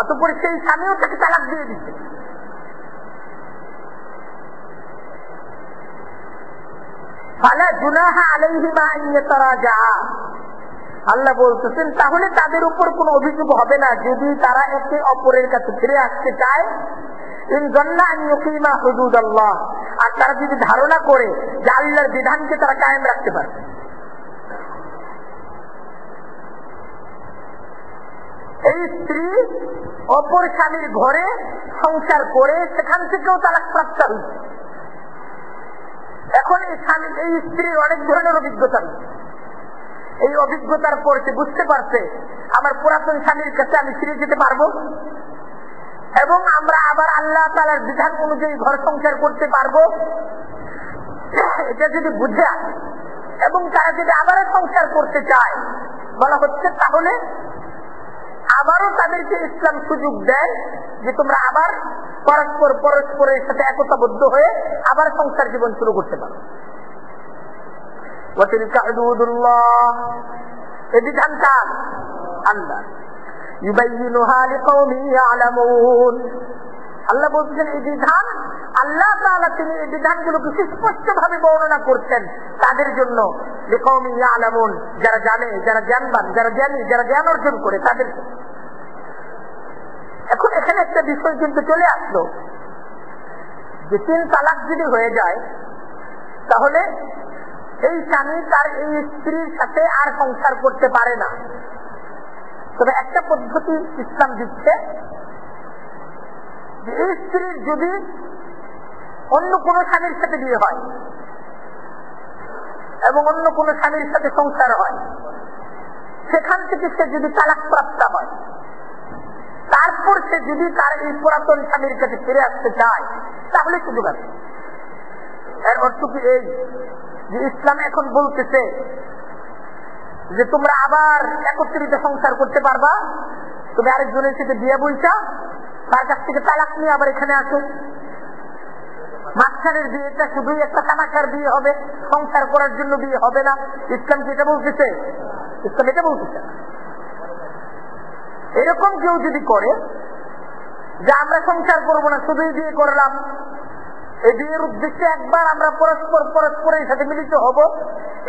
অতঃপর সেই স্বামীও তাকে তালাক দিয়ে দিচ্ছে। ফালা জুনাহা আলাইহিমা আন ইয়াতারাজা, আল্লাহ বলতেছেন তাহলে তাদের উপর কোনো অভিযোগ হবে না যদি তারা একে অপরের কাছে ফিরে আসতে চায়। ইন জান্না আন ইউকিমা হুদুদাল্লাহ, আর তারা যদি ধারণা করে যে আল্লাহর বিধানকে তারা কায়েম রাখতে পারবে। এই স্ত্রী অপর স্বামীর ঘরে সংসার করে সেখান থেকেও তালাক প্রাপ্ত হয়েছে। এখন এই স্ত্রীর অনেক ধরনের অভিজ্ঞতা, এই অভিজ্ঞতার পর সে বুঝতে পারছে আমার পুরাতন স্বামীর কাছে আমি ফিরে যেতে পারবো এবং আমরা আবার আল্লাহ তাআলার বিধান অনুযায়ী ঘর সংসার করতে পারবো। এটা যদি বুঝে এবং তারা যদি আবার সংসার করতে চায়, বলা হচ্ছে তাহলে আবারও তাদেরকে ইসলাম সুযোগ দেয় যে তোমরা আবার পরস্পরের সাথে একতাবদ্ধ হয়ে আবার সংসার জীবন শুরু করতে পারো। এই বিধানটা আল্লাহ আল্লাহ বলছেন এই বিধান আল্লাহ তাআলা তিনি এই বিধানগুলোকে সুস্পষ্ট ভাবে বর্ণনা করছেন তাদের জন্য, লিকাউমিন ইয়ালামুন, যারা জানে, যারা জ্ঞানবান, যারা জ্ঞানী, যারা জ্ঞান অর্জন করে তাদের। এখন এখানে একটা বিষয় কিন্তু চলে আসলো যে 3 তালাক যদি হয়ে যায় তাহলে এই স্বামী তার এই স্ত্রীর সাথে আর সংসার করতে পারে না। তবে একটা পদ্ধতি ইসলাম দিচ্ছে যে এই স্ত্রীর যদি অন্য কোন স্বামীর সাথে বিয়ে হয় এবং অন্য কোন স্বামীর সাথে সংসার হয়, সেখান থেকে সে যদি তালাক প্রাপ্ত হয়, তারপর সে যদি তার এই পুরাতন স্বামীর কাছে ফিরে আসতে চায় তাহলে সুযোগ আছে। এর অর্থ কি এই যে ইসলাম এখন বলতেছে যে তোমরা আবার একত্রিত সংসার করতে পারবা, তুমি আরেকজনের সাথে বিয়ে বইছা, তার কাছ থেকে তালাক নিয়ে আবার এখানে আসো। মাঝখানের বিয়েটা শুধুই একটা তামাশার বিয়ে হবে, সংসার করার জন্য বিয়ে হবে না। ইসলাম কি এটা বলতেছে? ইসলাম এটা বলতেছে। এরকম কেউ যদি করে যে আমরা সংসার করবো না, শুধুই বিয়ে করলাম, এই বিয়ের উদ্দেশ্যে একবার আমরা পরস্পরের সাথে মিলিত হব,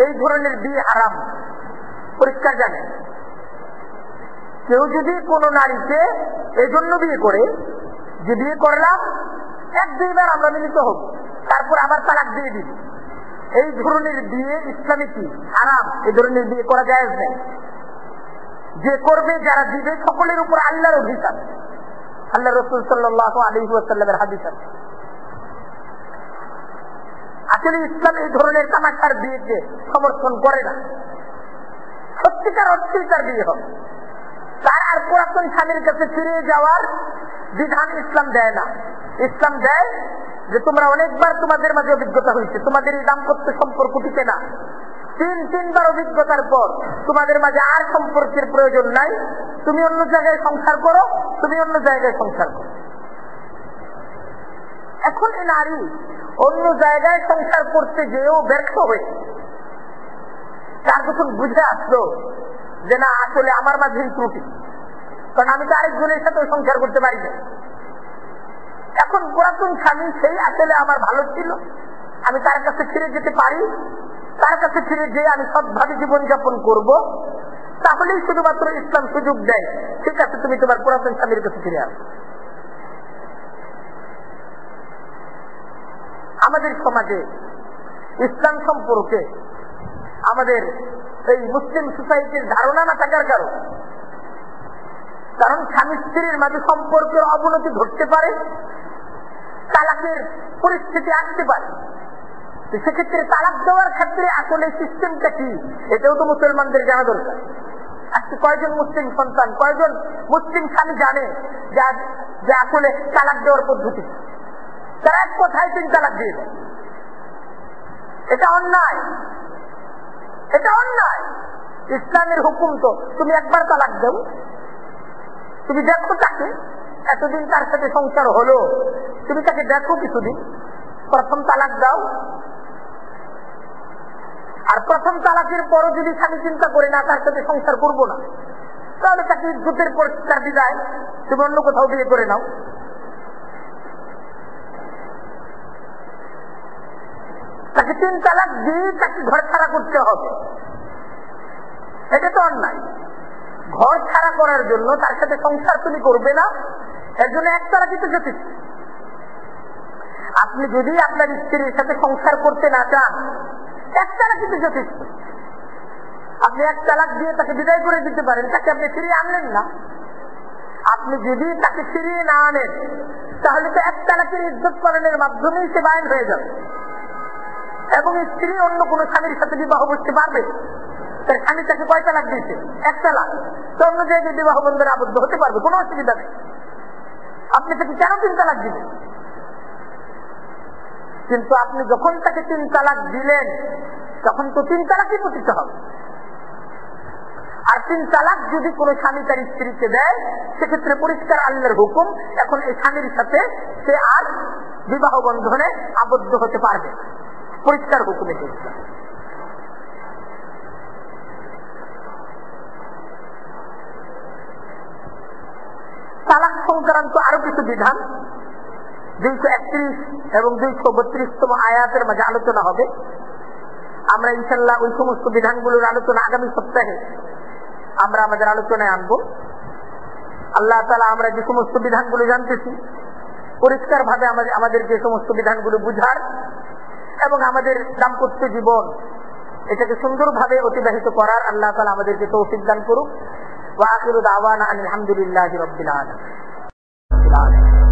এই ধরনের বিয়ে হারাম, পরিষ্কার জানে। কেউ যদি কোনো নারীকে এই জন্য বিয়ে করে যে বিয়ে করলাম, এক দুইবার আমরা মিলিত হব, তারপর আবার তালাক দিয়ে দিব, এই ধরনের বিয়ে ইসলামে কি হারাম। এই ধরনের বিয়ে করা যায় না। যে করবে, যারা দিবে, সকলের উপর আল্লাহর অভিশাপ। আল্লাহ রাসূল সাল্লাল্লাহু আলাইহি ওয়াসাল্লামের হাদিস আছে। আসলে ইসলাম এই ধরনের তামাশার বিয়েকে সমর্থন করে না। সত্যিকার অর্থেই তার বিয়ে হবে। তার আর পুরাতন স্বামীর কাছে ফিরে যাওয়ার বিধান ইসলাম দেয় না। ইসলাম দেয় যে তোমরা অনেকবার তোমাদের মাঝে অভিজ্ঞতা হয়েছে, তোমাদের এই দাম্পত্য সম্পর্ক টিকে না, তিনবার অভিজ্ঞতার পর তোমাদের মাঝে আর সম্পর্কের প্রয়োজন নাই, তুমি অন্য জায়গায় সংসার করো, তুমি অন্য জায়গায় সংসার করো। এখন এই নারী অন্য জায়গায় সংসার করতে গিয়েও ব্যর্থ হয়ে তার যখন বুঝে আসলো যে না, আসলে আমার মাঝেই ত্রুটি, কারণ আমি তো আরেকজনের সাথে সংসার করতে পারি না। এখন পুরাতন স্বামী সেই আসলে আমার ভালো ছিল, আমি তার কাছে ফিরে যেতে পারি, তার কাছে ফিরে যেয়ে আমি সৎভাবে জীবনযাপন করব, তাহলেই শুধুমাত্র ইসলাম সুযোগ দেয়, ঠিক আছে তুমি তোমার পুরাতন স্বামীর কাছে ফিরে আসো। আমাদের সমাজে ইসলাম সম্পর্কে আমাদের এই মুসলিম সোসাইটির ধারণা না থাকার কারণ স্বামী স্ত্রীর মাঝে সম্পর্কের অবনতি ঘটতে পারে, তালাকের পরিস্থিতি আসতে পারে। সেক্ষেত্রে তালাক দেওয়ার ক্ষেত্রে আসলে সিস্টেমটা কি, এটাও তো মুসলমানদের জানা দরকার। আজকে কয়জন মুসলিম সন্তান, কয়জন মুসলিম স্বামী জানে যে আসলে তালাক দেওয়ার পদ্ধতি? তারা এক কথায় 3 তালাক দিয়ে দেয়। এটা অন্যায়, এটা অন্যায়। ইসলামের হুকুম তো তুমি একবার তালাক দাও, তুমি দেখো তাকে, এতদিন তার সাথে সংসার হলো, তুমি তাকে দেখো কিছুদিন, প্রথম তালাক দাও। আর প্রথম তালাকের পরও যদি স্বামী চিন্তা করে না তার সাথে সংসার করবো না, তাহলে তাকে ইজ্জতের পরিষ্কার বিদায়, তুমি অন্য কোথাও বিয়ে করে নাও। তাকে 3 তালাক দিয়ে তাকে ঘর ছাড়া করতে হবে, এটা তো অন্যায়। ঘর ছাড়া করার জন্য তার সাথে সংসার তুমি করবে না, এর জন্য 1 তালাকই তো যথেষ্ট। আপনি যদি আপনার স্ত্রীর সাথে সংসার করতে না চান, 1 তালাকই তো যথেষ্ট। আপনি 1 তালাক দিয়ে তাকে বিদায় করে দিতে পারেন, তাকে আপনি ফিরিয়ে আনলেন না। আপনি যদি তাকে ফিরিয়ে না আনেন, তাহলে তো 1 তালাকের ইজ্জত পালনের মাধ্যমেই সে বাইন হয়ে যাবে, এবং স্ত্রী অন্য কোন স্বামীর সাথে বিবাহ করতে পারবে। তার স্বামী তাকে 1 তালাক দিয়েছে, 1 তালাক, তো অন্য জায়গায় বিবাহ বন্ধনে আবদ্ধ হতে পারবে, কোনো অসুবিধা নেই। আপনি তাকে কেন 3 তালাক দিবেন? কিন্তু আপনি যখন তাকে 3 তালাক দিলেন, তখন তো 3 তালাকই পতিত হবে। আর 3 তালাক যদি কোন স্বামী তার স্ত্রীকে দেয়, সেক্ষেত্রে পরিষ্কার আল্লাহর হুকুম, এখন এই স্বামীর সাথে সে আর বিবাহ বন্ধনে আবদ্ধ হতে পারবে, পরিষ্কার হুকুমে চলছে। তালাক সংক্রান্ত আরো কিছু বিধান 231 এবং 232তম আয়াতের মাঝে আলোচনা হবে। আমরা ইনশাআল্লাহ ওই সমস্ত বিধানগুলোর আলোচনা আগামী সপ্তাহে আমরা আমাদের আলোচনায় আনবো। আল্লাহ তাআলা আমরা যে সমস্ত বিধানগুলো জানতেছি, পরিষ্কার ভাবে আমাদেরকে সমস্ত বিধানগুলো বুঝার এবং আমাদের দাম্পত্য জীবন এটাকে সুন্দরভাবে অতিবাহিত করার আল্লাহ তাআলা আমাদেরকে তৌফিক দান করুক। ওয়া আখিরু দাওয়ানা আলহামদুলিল্লাহি রাব্বিল আলামিন।